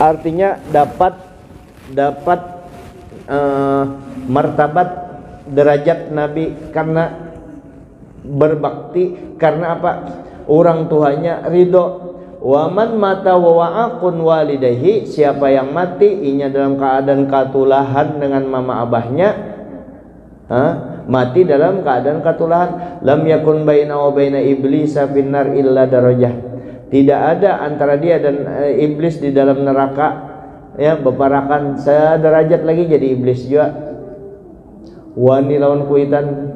Artinya dapat martabat derajat Nabi karena berbakti, karena apa? Orang tuanya ridho. Waman mata wa wa'aqun walidayhi, siapa yang mati inya dalam keadaan katulahan dengan mama abahnya, mati dalam keadaan katulahan, lam yakun baina wa baina iblis finnar illa darajah, tidak ada antara dia dan iblis di dalam neraka ya beparakan sederajat lagi jadi iblis juga. Wani lawan kuitan.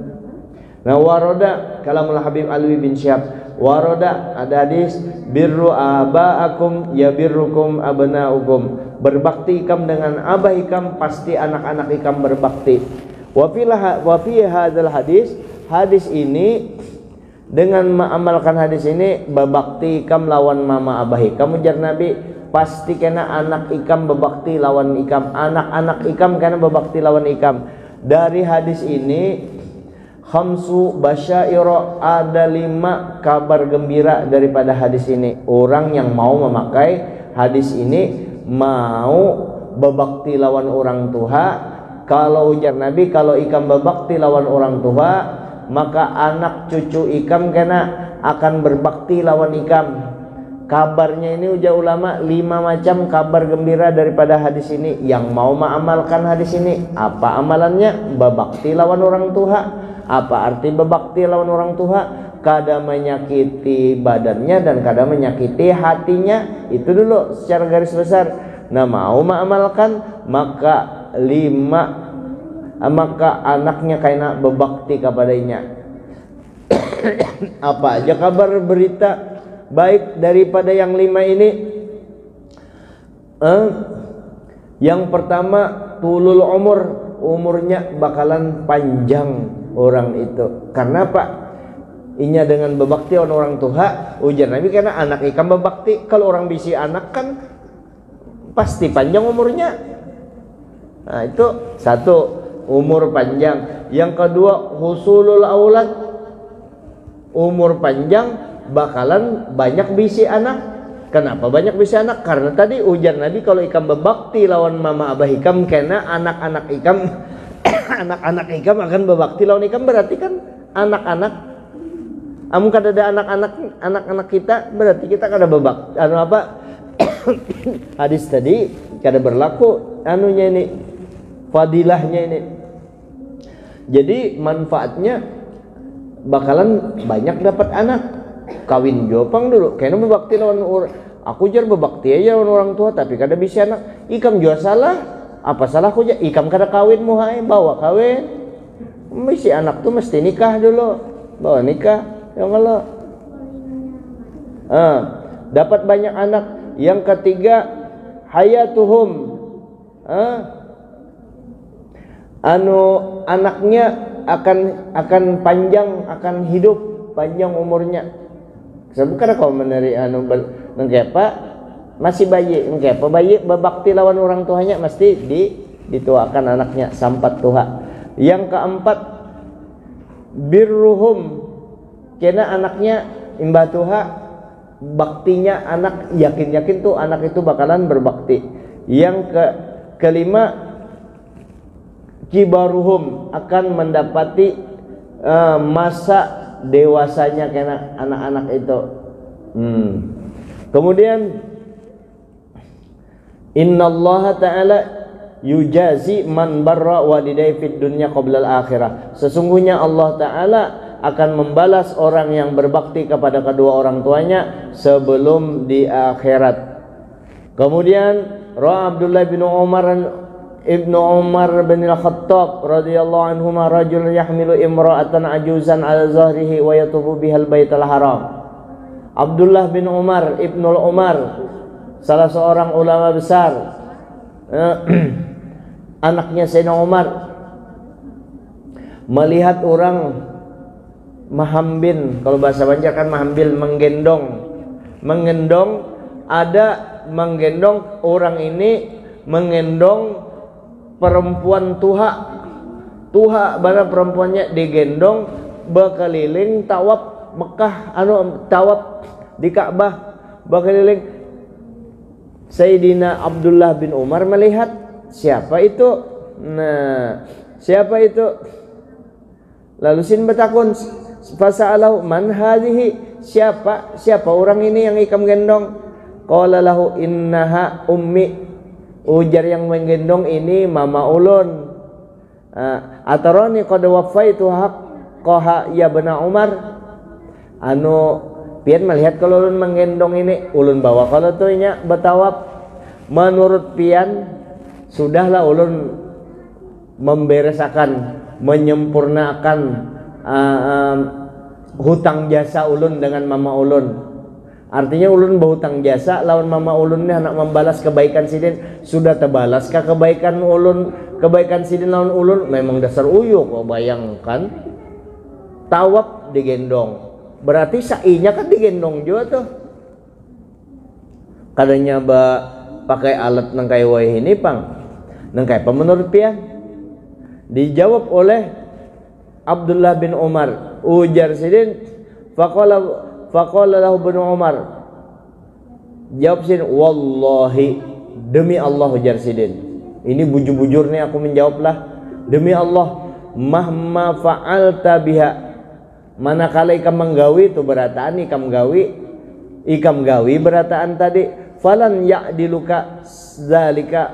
Nah waroda kalamul Habib Alwi bin Syihab, waroda ada hadis, birru abaakum ya birrukum abnaukum, berbakti ikam dengan abah ikam pasti anak-anak ikam berbakti. Wa fi hadzal hadis, hadis ini dengan mengamalkan hadis ini babakti ikam lawan mama abah ikam ujar Nabi, pasti kena anak ikam babakti lawan ikam, anak-anak ikam kena babakti lawan ikam. Dari hadis ini khamsu basyairo, ada 5 kabar gembira daripada hadis ini. Orang yang mau memakai hadis ini mau babakti lawan orang tua. Kalau ujar Nabi, kalau ikam babakti lawan orang tua, maka anak cucu ikam kena akan berbakti lawan ikam. Kabarnya ini ujar ulama 5 macam kabar gembira daripada hadis ini. Yang mau mengamalkan hadis ini, apa amalannya? Babakti lawan orang tua. Apa arti babakti lawan orang tua? Kada menyakiti badannya dan kada menyakiti hatinya. Itu dulu secara garis besar. Nah, mau mengamalkan maka 5, maka anaknya kena berbakti kepadanya. Apa aja kabar berita baik daripada yang 5 ini? Yang pertama, tulul umur, umurnya bakalan panjang orang itu. Karena apa? Inya dengan berbakti orang tua, ujar Nabi, karena anak ikam berbakti. Kalau orang bisi anak kan pasti panjang umurnya. Nah, itu satu, umur panjang. Yang kedua, husulul aulad, umur panjang bakalan banyak bisi anak. Kenapa banyak bisi anak? Karena tadi ujar Nabi, kalau ikam berbakti lawan mama abah ikam, kena anak-anak ikam anak-anak ikam akan berbakti lawan ikam. Berarti kan anak-anak, amun kada ada anak-anak kita, berarti kita kada berbakti. Hadis tadi kada berlaku anunya ini, fadilahnya ini. Jadi manfaatnya bakalan banyak dapat anak. Kawin jopang dulu kena berbakti lawan orang. Aku jar berbakti aja lawan orang tua, tapi kada bisa anak. Ikam jua salah. Apa salah aku jar? Ikam kada kawin muhai, bawa kawin. Mesti anak tuh mesti nikah dulu. Bawa nikah. Ya Allah. Dapat banyak anak. Yang ketiga, hayatuhum. Anaknya akan panjang, akan hidup panjang umurnya. Sebab kada kau meneri mengkepa masih bayi, mengkepa bayi berbakti lawan orang tuanya, mesti dituakan anaknya sampai tua. Yang keempat, birruhum, kena anaknya imbah tuha, baktinya anak yakin tuh anak itu bakalan berbakti. Yang kelima, kibaruhum, akan mendapati masa dewasanya kena anak-anak itu. Kemudian innallaha ta'ala yujazi man barra walidayhi fid dunya qabla al-akhirah. Sesungguhnya Allah Ta'ala akan membalas orang yang berbakti kepada kedua orang tuanya sebelum di akhirat. Kemudian Abdullah bin Ibnu Umar bin Al-Khattab radhiyallahu anhuma, rajul yahmilu imra'atan ajuzan ala zahrihi wa yatufu bihal baitul haram. Abdullah bin Umar, Ibnu Umar, salah seorang ulama besar, anaknya Sayyidina Umar, melihat orang mahambin, kalau bahasa Banjar kan mahambil, menggendong, ada menggendong orang ini, menggendong perempuan tuha barang perempuannya digendong berkeliling tawaf Mekah, tawaf di Ka'bah berkeliling. Sayyidina Abdullah bin Umar melihat, siapa itu? Nah, siapa itu? Lalu sin bertakun, fasa'alahu man hadhihi, siapa orang ini yang ikam gendong? Qala lahu innaha ummi, ujar yang menggendong ini mama ulun. Atarani qad waffaitu haqqaha ya bena Umar. Pian melihat kalau ulun menggendong ini, ulun bawa kalau tuh nya betawaf. Menurut pian sudahlah ulun memberesakan, menyempurnakan hutang jasa ulun dengan mama ulun. Artinya ulun berhutang jasa lawan mama ulun ini, anak membalas kebaikan sidin. Sudah terbalaskah kebaikan ulun, kebaikan sidin lawan ulun? Memang dasar uyuk. Kau bayangkan tawaf digendong, berarti sa'inya kan digendong juga tuh. Kadanya pakai alat nang kai wae ini pang. Nang kai menurut pian? Dijawab oleh Abdullah bin Umar. Ujar sidin faqala lahu bin Umar. Jawab sidin, wallahi, demi Allah, ujar sidin. Ini bujur-bujur nih aku menjawablah. Demi Allah, mahma fa'alta biha, manakala ikam menggawi itu berataan ikam gawi berataan tadi, falan ya'diluka zalika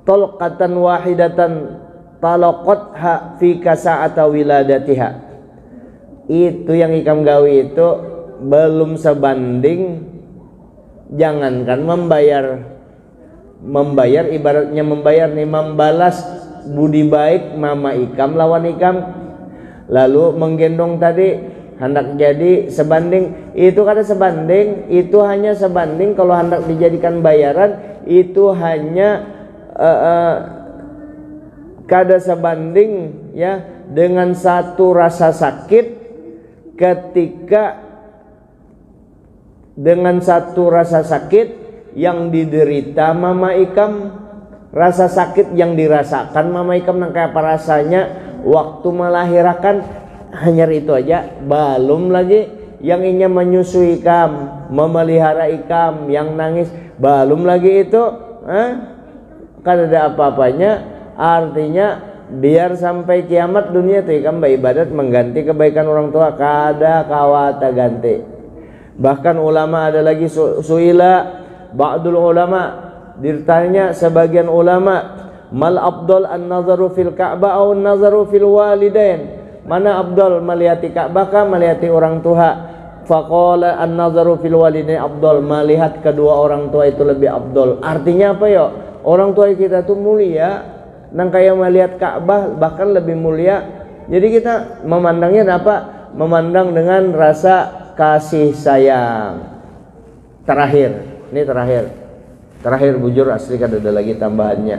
talqatan wahidatan talaqatha fi kasa'ata wiladatiha. Itu yang ikam gawi itu belum sebanding, jangankan membayar ibaratnya membayar nih, membalas budi baik mama ikam lawan ikam, lalu menggendong tadi hendak jadi sebanding. Itu kata sebanding, itu hanya sebanding kalau hendak dijadikan bayaran, itu hanya kada sebanding ya dengan satu rasa sakit ketika dengan satu rasa sakit yang diderita mama ikam, rasa sakit yang dirasakan mama ikam nang kayak apa rasanya waktu melahirkan, hanya itu aja. Belum lagi yang ingin menyusui ikam, memelihara ikam, yang nangis, belum lagi itu kan ada apa-apanya. Artinya biar sampai kiamat dunia tuh ikam beribadat mengganti kebaikan orang tua, kada kawata ganti. Bahkan ulama ada lagi suila ba'dul ulama, ditanya sebagian ulama, mal afdal an-nazaru fil Ka'bah atau an-nazaru fil walidain, mana afdal, melihati Ka'bah kah melihati orang tua? Faqala an-nazaru fil walidain afdal, melihat kedua orang tua itu lebih afdal. Artinya apa ya? Orang tua kita tuh mulia, nang kayak melihat Ka'bah bahkan lebih mulia. Jadi kita memandangnya apa? Memandang dengan rasa kasih sayang. Terakhir bujur asli kada ada lagi tambahannya.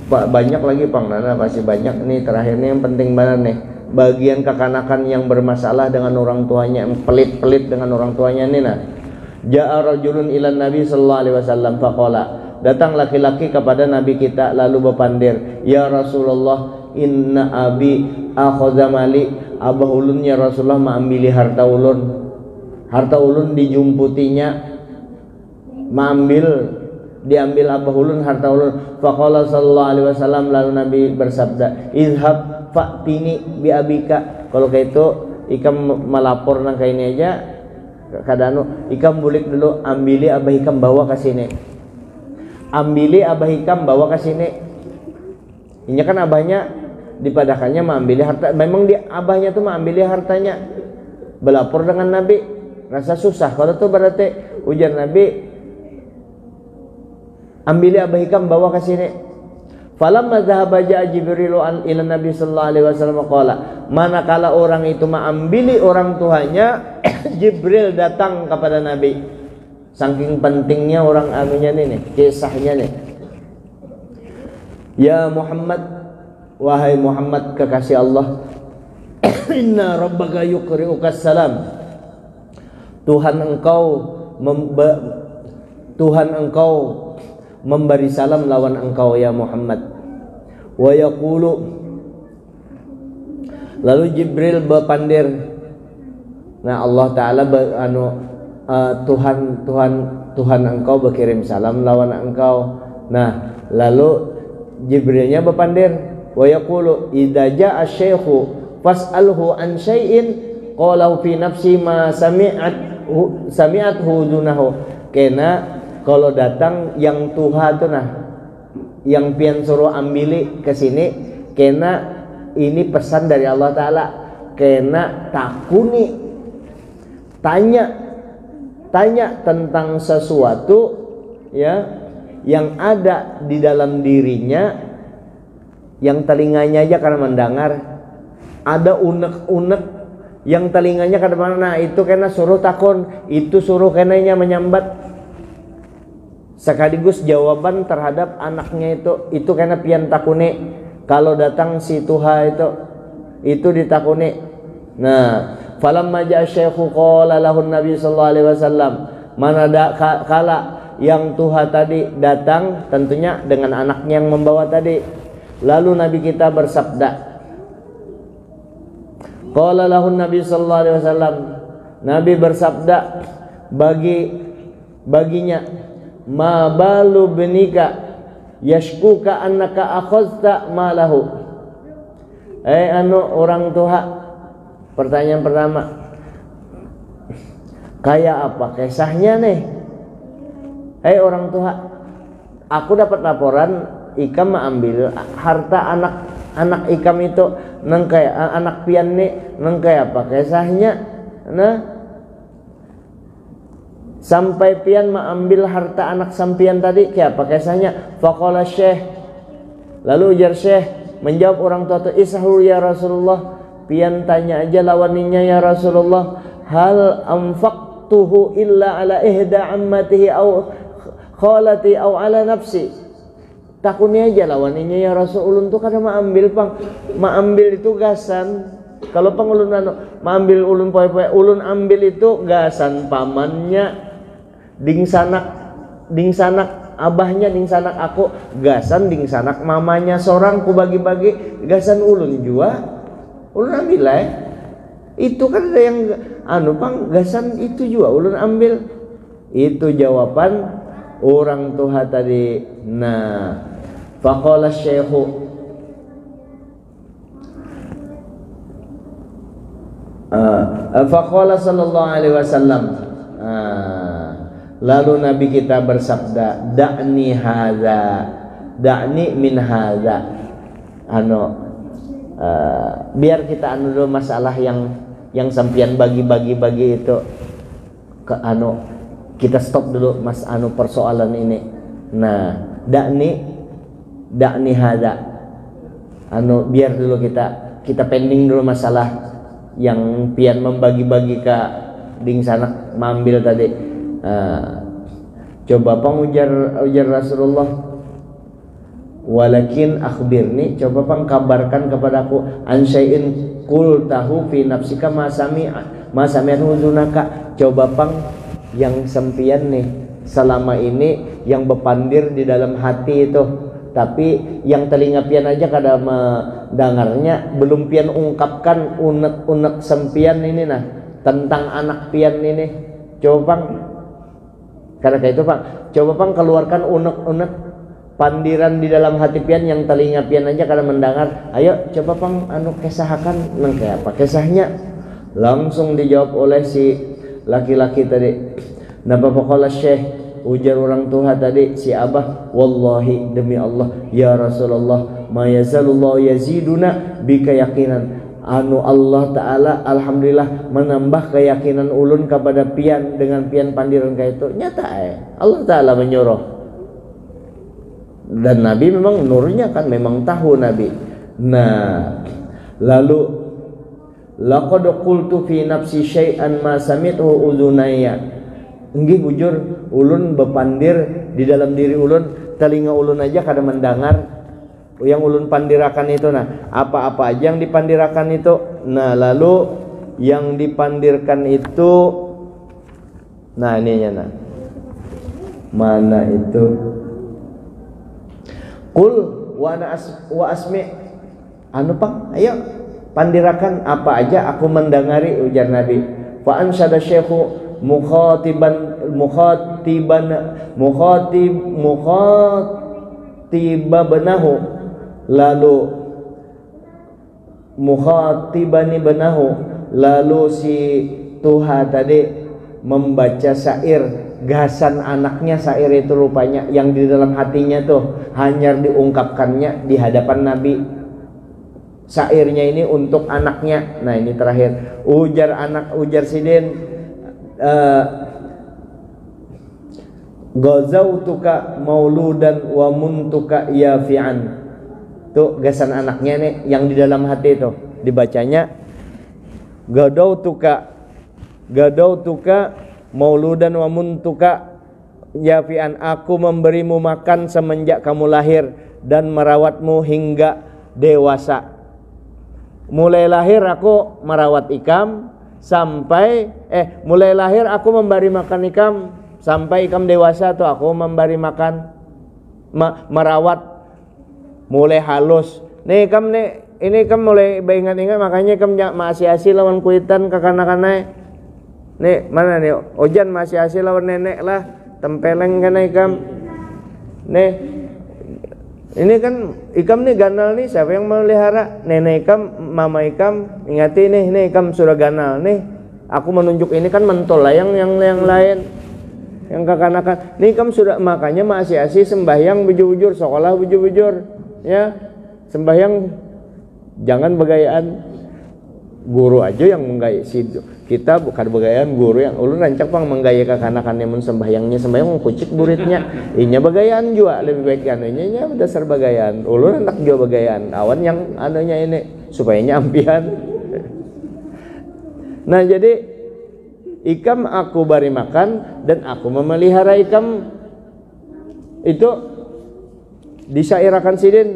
Banyak lagi pang nana, pasti banyak nih. Terakhir nih yang penting banget nih, bagian kekanakan yang bermasalah dengan orang tuanya, yang pelit-pelit dengan orang tuanya nih. Nah, ja'a rajulun ilan Nabi sallallahu alaihi wasallam faqala, datang laki-laki kepada Nabi kita lalu berpandir, ya Rasulullah, inna abi akhadha mali, abah ulun ya Rasulullah mengambil harta ulun dijumputinya, diambil abah ulun harta ulun. Faqala sallallahu alaihi wasallam, lalu Nabi bersabda, izhab fa'tini bi abika. Kalau kayak itu ikam melapor nang kayak ini aja kadang ikam bulik dulu, ambili abah ikam bawa ke sini. Ambili abah ikam bawa ke sini. Ini kan abahnya dipadakannya mengambil harta. Memang dia abahnya tuh mengambil hartanya. Belapor dengan Nabi, rasa susah. Kalau tuh berarti ujar Nabi, ambili abah ikam bawa ke sini. Falamma dhahaba ja'a Jibril ila Nabi sallallahu alaihi wasallam qala, manakala orang itu mengambil orang tuanya, Jibril datang kepada Nabi. Saking pentingnya orang anunya nih, kisahnya nih. Ya Muhammad, wahai Muhammad kekasih Allah, inna rabbaka yuqri'uka salam. Tuhan engkau memberi salam lawan engkau ya Muhammad. Wa yaqulu, lalu Jibril berpandir, nah Allah Ta'ala Tuhan engkau berkirim salam lawan engkau. Nah lalu Jibrilnya berpandir, wa yaqulu idza jaa asy-syaikhu fas'alhu an syai'in qalahu fi nafsi ma sami'athu dunahu. Kena kalau datang yang Tuhan tuh, nah yang pian suruh ambili ke sini, kena ini pesan dari Allah Ta'ala, kena takuni tanya tentang sesuatu ya yang ada di dalam dirinya, yang telinganya aja karena mendengar ada unek-unek yang telinganya kada mana, nah itu kena suruh takun, itu suruh kenanya menyambat sekaligus jawaban terhadap anaknya itu kena pian takuni. Kalau datang si Tuha itu ditakuni. Nah falamma ja'a syaikhu qala lahu Nabi sallallahu alaihi wasallam, mana kala yang tua tadi datang, tentunya dengan anaknya yang membawa tadi. Lalu Nabi kita bersabda, qala lahu Nabi sallallahu alaihi wasallam, Nabi bersabda baginya, ma balu benika yashkuka annaka akhadta malahu. Orang tua, pertanyaan pertama, kayak apa kisahnya nih? Orang tua, aku dapat laporan Ikam mengambil harta anak Ikam itu, neng kayak anak pian nih, neng kayak apa kisahnya? Nah, sampai pian mengambil harta anak sampian tadi, kayak apa kisahnya? Faqala syekh, lalu ujar syekh menjawab orang tua itu, isahul ya Rasulullah, pian tanya aja lawaninya ya Rasulullah, hal anfaqtuhu illa ala ihda ammatihi au khalati au ala nafsi. Takutnya aja lawaninya ya Rasul, ulun tuh kada maambil itu gasan. Kalau pang ulun maambil ulun poe-poe, ulun ambil itu gasan pamannya, ding sanak abahnya, ding sanak aku, gasan ding sanak mamanya seorang ku bagi-bagi, gasan ulun jua, ulun ambil lah. Itu kan ada yang pang gasan itu juga ulun ambil. Itu jawaban orang tua tadi. Nah, faqala syekhu, faqala sallallahu alaihi wasallam, lalu Nabi kita bersabda, da'ni hadza, da'ni min hadza. Biar kita dulu masalah yang sampian bagi-bagi itu ke kita stop dulu mas persoalan ini. Nah, da'ni hadza, biar dulu kita pending dulu masalah yang pian membagi-bagi ke ding sanak mambil tadi. Coba pang ujar Rasulullah, walakin akhbirni, coba pang kabarkan kepadaku, an syai'in qultahu fi nafsika ma sami'ahu uzunaka. Coba pang yang sempian nih selama ini yang bepandir di dalam hati itu, tapi yang telinga pian aja kada mendengarnya, belum pian ungkapkan unek-unek sempian ini nah tentang anak pian ini. Coba pang karena kayak itu pang, coba pang keluarkan unek-unek pandiran di dalam hati pian yang telinga pian aja kada mendengar. Ayo coba pang kesahakan nang kayak apa kisahnya. Langsung dijawab oleh si laki-laki tadi. Napa faqala syekh, ujar orang tua tadi si abah, wallahi demi Allah ya Rasulullah, ma yazalullahu yaziduna bika yaqinan. Allah Ta'ala alhamdulillah menambah keyakinan ulun kepada pian dengan pian pandiran kayak itu. Nyata Allah Ta'ala menyuruh. Dan Nabi memang nurnya kan memang tahu Nabi. Nah, lalu laqad qultu fi nafsi syai'an ma sami'tu udhunayya. Nggih bujur ulun bepandir di dalam diri ulun, telinga ulun aja kada mendengar yang ulun pandirakan itu. Nah, apa-apa aja yang dipandirakan itu. Nah, lalu yang dipandirkan itu, nah ininya nah. Mana itu? Qul wa asmi. Pang, ayo pandirakan apa aja aku mendengari, ujar Nabi. Fa ansyada syekhu mukhatibabenahu, lalu mukhatibani benahu, lalu si tuha tadi membaca syair gasan anaknya. Syair itu rupanya yang di dalam hatinya tuh hanya diungkapkannya di hadapan Nabi. Syairnya ini untuk anaknya. Nah ini terakhir, ujar sidin, gazautuka mauludan wa muntuka yafi'an. Tuh gasan anaknya nih yang di dalam hati itu dibacanya, gadautuka mauludan wa muntuka yafi'an. Aku memberimu makan semenjak kamu lahir dan merawatmu hingga dewasa. Mulai lahir aku merawat Ikam, sampai mulai lahir aku memberi makan ikam sampai ikam dewasa tuh aku memberi makan, merawat mulai halus. Nih ikam nih, ini ikam mulai ingat-ingat, makanya ikam masih asih lawan kuitan kekanak-kanak. Nih mana nih Ojan masih asih lawan nenek lah, tempeleng kan ikam. Nih ini kan ikam nih ganal nih, siapa yang melihara? Nenek ikam, mama ikam. Ingati nih ikam sudah ganal nih. Aku menunjuk ini kan mentol lah yang lain, yang kekanakan. Nih ikam sudah, makanya masih asih sembahyang bujur-bujur, sekolah bujur-bujur, ya sembahyang jangan begayaan. Guru aja yang menggaya kita, bukan begayaan guru yang ulun rancak pang menggaya kekanakan yang sembahyangnya sembahyang kucik buritnya inya begayaan juga lebih baik anunya dasar begayaan ulun anak juga begayaan awan yang anunya ini supaya nyampian. Nah jadi ikam aku beri makan dan aku memelihara ikam itu disyairakan sidin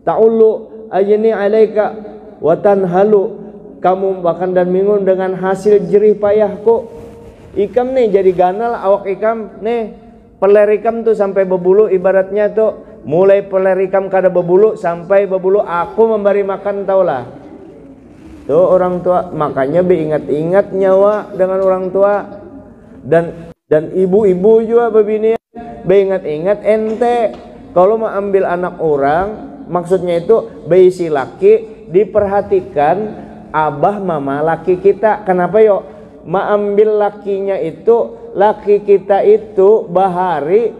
ta'ullu ajni alaika wa tanhalu, kamu makan dan minum dengan hasil jerih payahku. Ikam nih jadi ganal awak ikam nih, peler ikam tuh sampai berbulu, ibaratnya tuh mulai peler ikam kada berbulu sampai berbulu aku memberi makan, taulah tuh orang tua. Makanya beingat-ingat nyawa dengan orang tua dan ibu-ibu juga begini, beingat-ingat ente kalau mau ambil anak orang, maksudnya itu bayi si laki diperhatikan abah mama laki kita. Kenapa yo? Maambil lakinya itu, laki kita itu bahari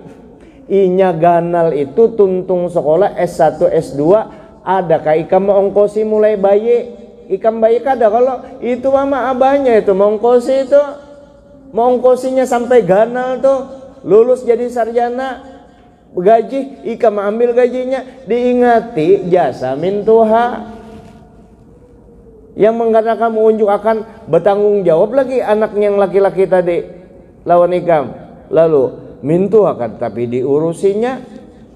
inya ganal itu tuntung sekolah S1 S2, adakah ikam mengongkosi mulai bayi? Ikam bayi kada, kalau itu mama abahnya itu mengongkosi, itu mengongkosinya sampai ganal tuh lulus jadi sarjana gaji, ikam ambil gajinya. Diingati jasa mintuha yang mengatakan mengunjuk akan bertanggung jawab lagi anaknya yang laki-laki tadi lawan ikam, lalu mintu akan tapi diurusinya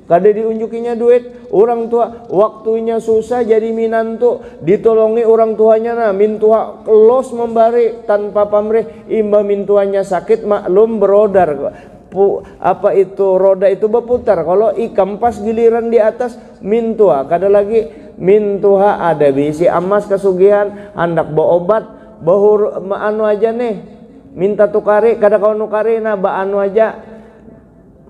kada diunjukinya duit. Orang tua waktunya susah jadi minantu, ditolongi orang tuanya, nah mintuha los membari tanpa pamrih, imba mintuanya sakit maklum berodar apa itu roda itu berputar. Kalau ikam pas giliran di atas mintuha kada lagi. Mintuha ada bisi emas kesugihan hendak bawa obat bahur anu aja nih minta tukari kada kau nukari, nah ba anu aja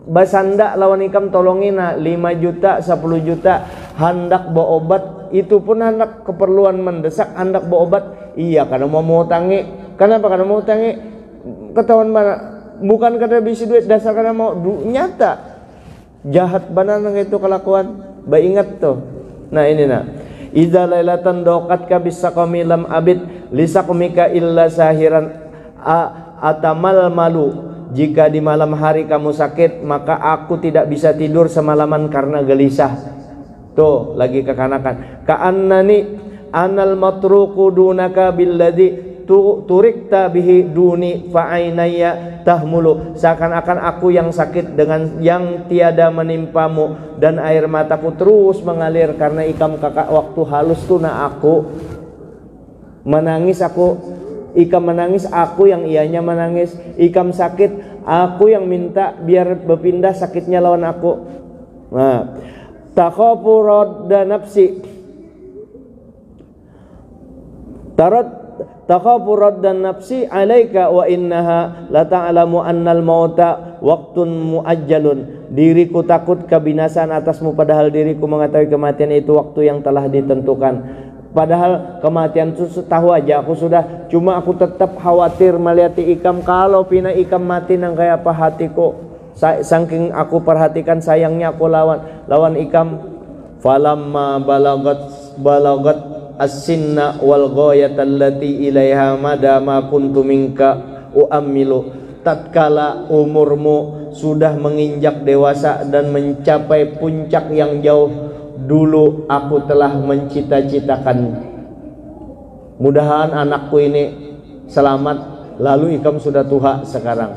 basanda lawan ikam tolongin, nah 5 juta 10 juta hendak bawa obat, itu pun hendak keperluan mendesak hendak bawa obat. Iya karena mau tangi. Kenapa karena mau tangi? Ketahuan mana? Bukan karena bisi duit, dasar karena mau nyata jahat banan itu kelakuan. Ba ingat tuh. Nah ini nah, idza lailatan doqatka bisaqami lam abid lisaqmika illa sahiran atamal malu, jika di malam hari kamu sakit maka aku tidak bisa tidur semalaman karena gelisah. Tuh lagi kekanakan. Ka'annani anal matruku dunaka billadzi turikta bihi duni fa'ainaya tahmulu, seakan-akan aku yang sakit dengan yang tiada menimpamu dan air mataku terus mengalir karena ikam kakak waktu halus tuh. Nah aku menangis, ikam menangis, aku yang ianya menangis. Ikam sakit, aku yang minta biar berpindah sakitnya lawan aku. Nah takhafu radda nafsi takhafu raddan nafsi alaika wa innaha la ta'lamu annal mauta waqtun muajjalun, diriku takut kebinasaan atasmu padahal diriku mengetahui kematian itu waktu yang telah ditentukan. Padahal kematian itu tahu aja aku sudah, cuma aku tetap khawatir melihat ikam. Kalau pina ikam mati nang kayak apa hatiku, saking aku perhatikan sayangnya aku lawan ikam. Falamma balagat as-sinna wal ghayata allati ilaiha madama kuntu minka uammilu, tatkala umurmu sudah menginjak dewasa dan mencapai puncak yang jauh, dulu aku telah mencita-citakan mudahan anakku ini selamat, lalu ikam sudah tua sekarang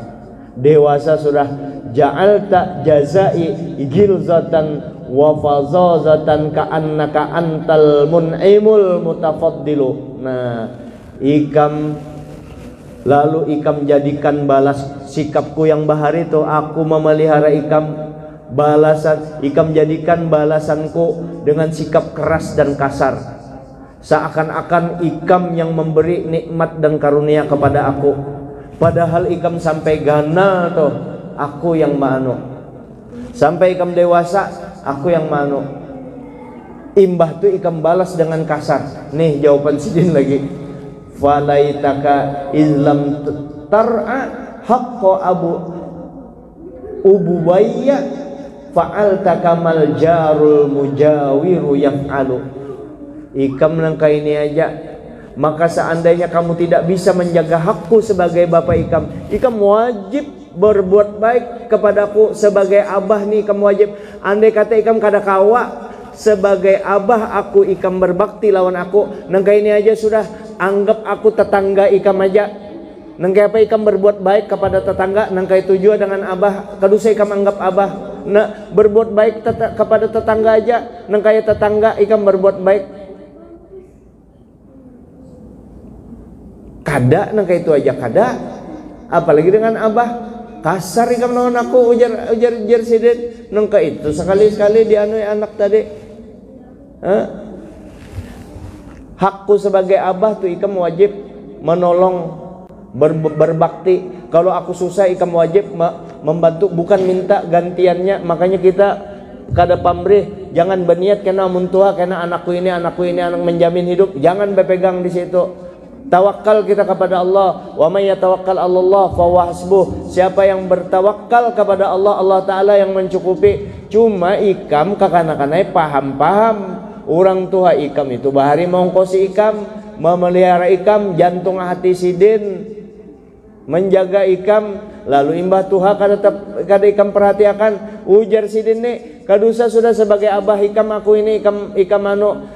dewasa sudah. Ja'alta jazai gilzatan wa fazazatan ka'annaka antal mun'imul mutafaddilu. Nah Ikam lalu ikam jadikan balas sikapku yang bahar itu, aku memelihara ikam balasan, ikam jadikan balasanku dengan sikap keras dan kasar, seakan-akan ikam yang memberi nikmat dan karunia kepada aku, padahal ikam sampai ganal tuh aku yang manu, sampai ikam dewasa aku yang manu. Imbah tuh ikam balas dengan kasar. Nih jawaban sidin lagi, falaitaka izlam tar'a haqqa ubuwayya fa'alta kamal jarul mujawiru yaf'alu. Ikam nangka ini aja, maka seandainya kamu tidak bisa menjaga hakku sebagai bapak ikam, ikam wajib berbuat baik kepadaku sebagai abah nih, kamu wajib. Andai kata ikam kada kawa sebagai abah aku ikam berbakti lawan aku, nangka ini aja sudah anggap aku tetangga ikam aja. Nangka apa ikam berbuat baik kepada tetangga, nangka itu juga dengan abah kadusa ikam anggap abah. Nah, berbuat baik kepada tetangga aja, nangka ya tetangga ikam berbuat baik kada, nangka itu aja kada, apalagi dengan abah. Kasar ikam lawan aku, ujar sidin, nangka itu sekali-sekali dianui anak tadi. Hakku sebagai abah tuh ikam wajib menolong, berbakti. Kalau aku susah ikam wajib membantu, bukan minta gantiannya. Makanya kita kada pamrih, jangan berniat kena muntua, kena anakku ini anak menjamin hidup, jangan berpegang di situ. Tawakal kita kepada Allah. Wa may yatawakkal 'alallah fa huwa hasbuh. Siapa yang bertawakal kepada Allah, Allah Taala yang mencukupi. Cuma ikam kakana-kanai paham-paham orang tua ikam itu bahari mengkosi ikam, memelihara ikam, jantung hati sidin, menjaga ikam. Lalu imbah tuha kada ikam perhatiakan, ujar sidin nih kadusa sudah sebagai abah ikam, aku ini ikam anu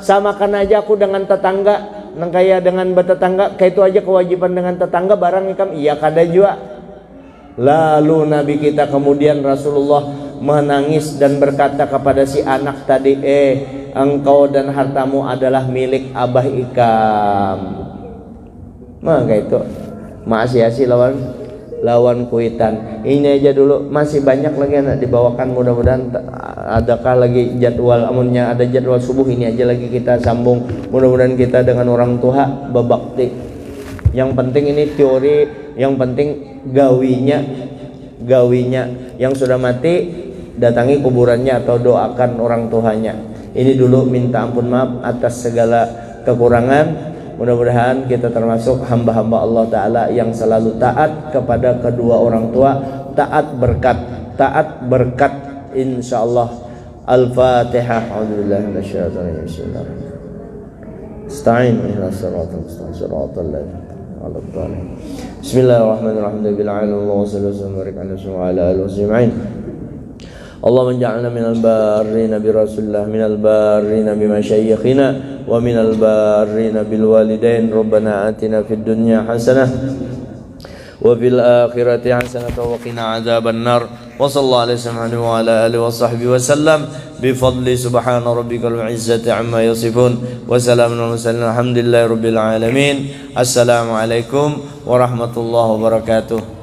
samakan aja aku dengan tetangga. Nang kaya dengan bertetangga, kayak itu aja kewajiban dengan tetangga barang ikam, iya kada juga. Lalu Nabi kita kemudian Rasulullah menangis dan berkata kepada si anak tadi, engkau dan hartamu adalah milik abah ikam. Maka itu maasiasi lawan kuitan. Ini aja dulu, masih banyak lagi anak dibawakan, mudah-mudahan adakah lagi jadwal, amunnya ada jadwal subuh ini aja lagi kita sambung. Mudah-mudahan kita dengan orang tua berbakti. Yang penting ini teori, yang penting gawinya. Yang sudah mati datangi kuburannya atau doakan orang tuanya. Ini dulu minta ampun maaf atas segala kekurangan. Mudah-mudahan kita termasuk hamba-hamba Allah Ta'ala yang selalu taat kepada kedua orang tua, taat berkat insyaallah. Al-Fatihah. A'udzubillahi minasyaitonir rajim. Ista'in ihdinas siratal mustaqim siratal ladzina an'amta 'alaihim. Bismillahirrahmanirrahim. Bil 'alamin wa sallallahu alaihi wa sallam. اللهم اجعلنا من البارين برسول الله، من البارين بمشايخنا، ومن البارين بالوالدين. ربنا آتنا في الدنيا حسنة وفي الآخرة حسنة وقنا عذاب النار. وصلى الله عليه وسلم وعلى آله وصحبه وسلم بفضل سبحان ربك العزة عما يصفون وسلام على المرسلين الحمد لله رب العالمين. السلام عليكم ورحمة الله وبركاته.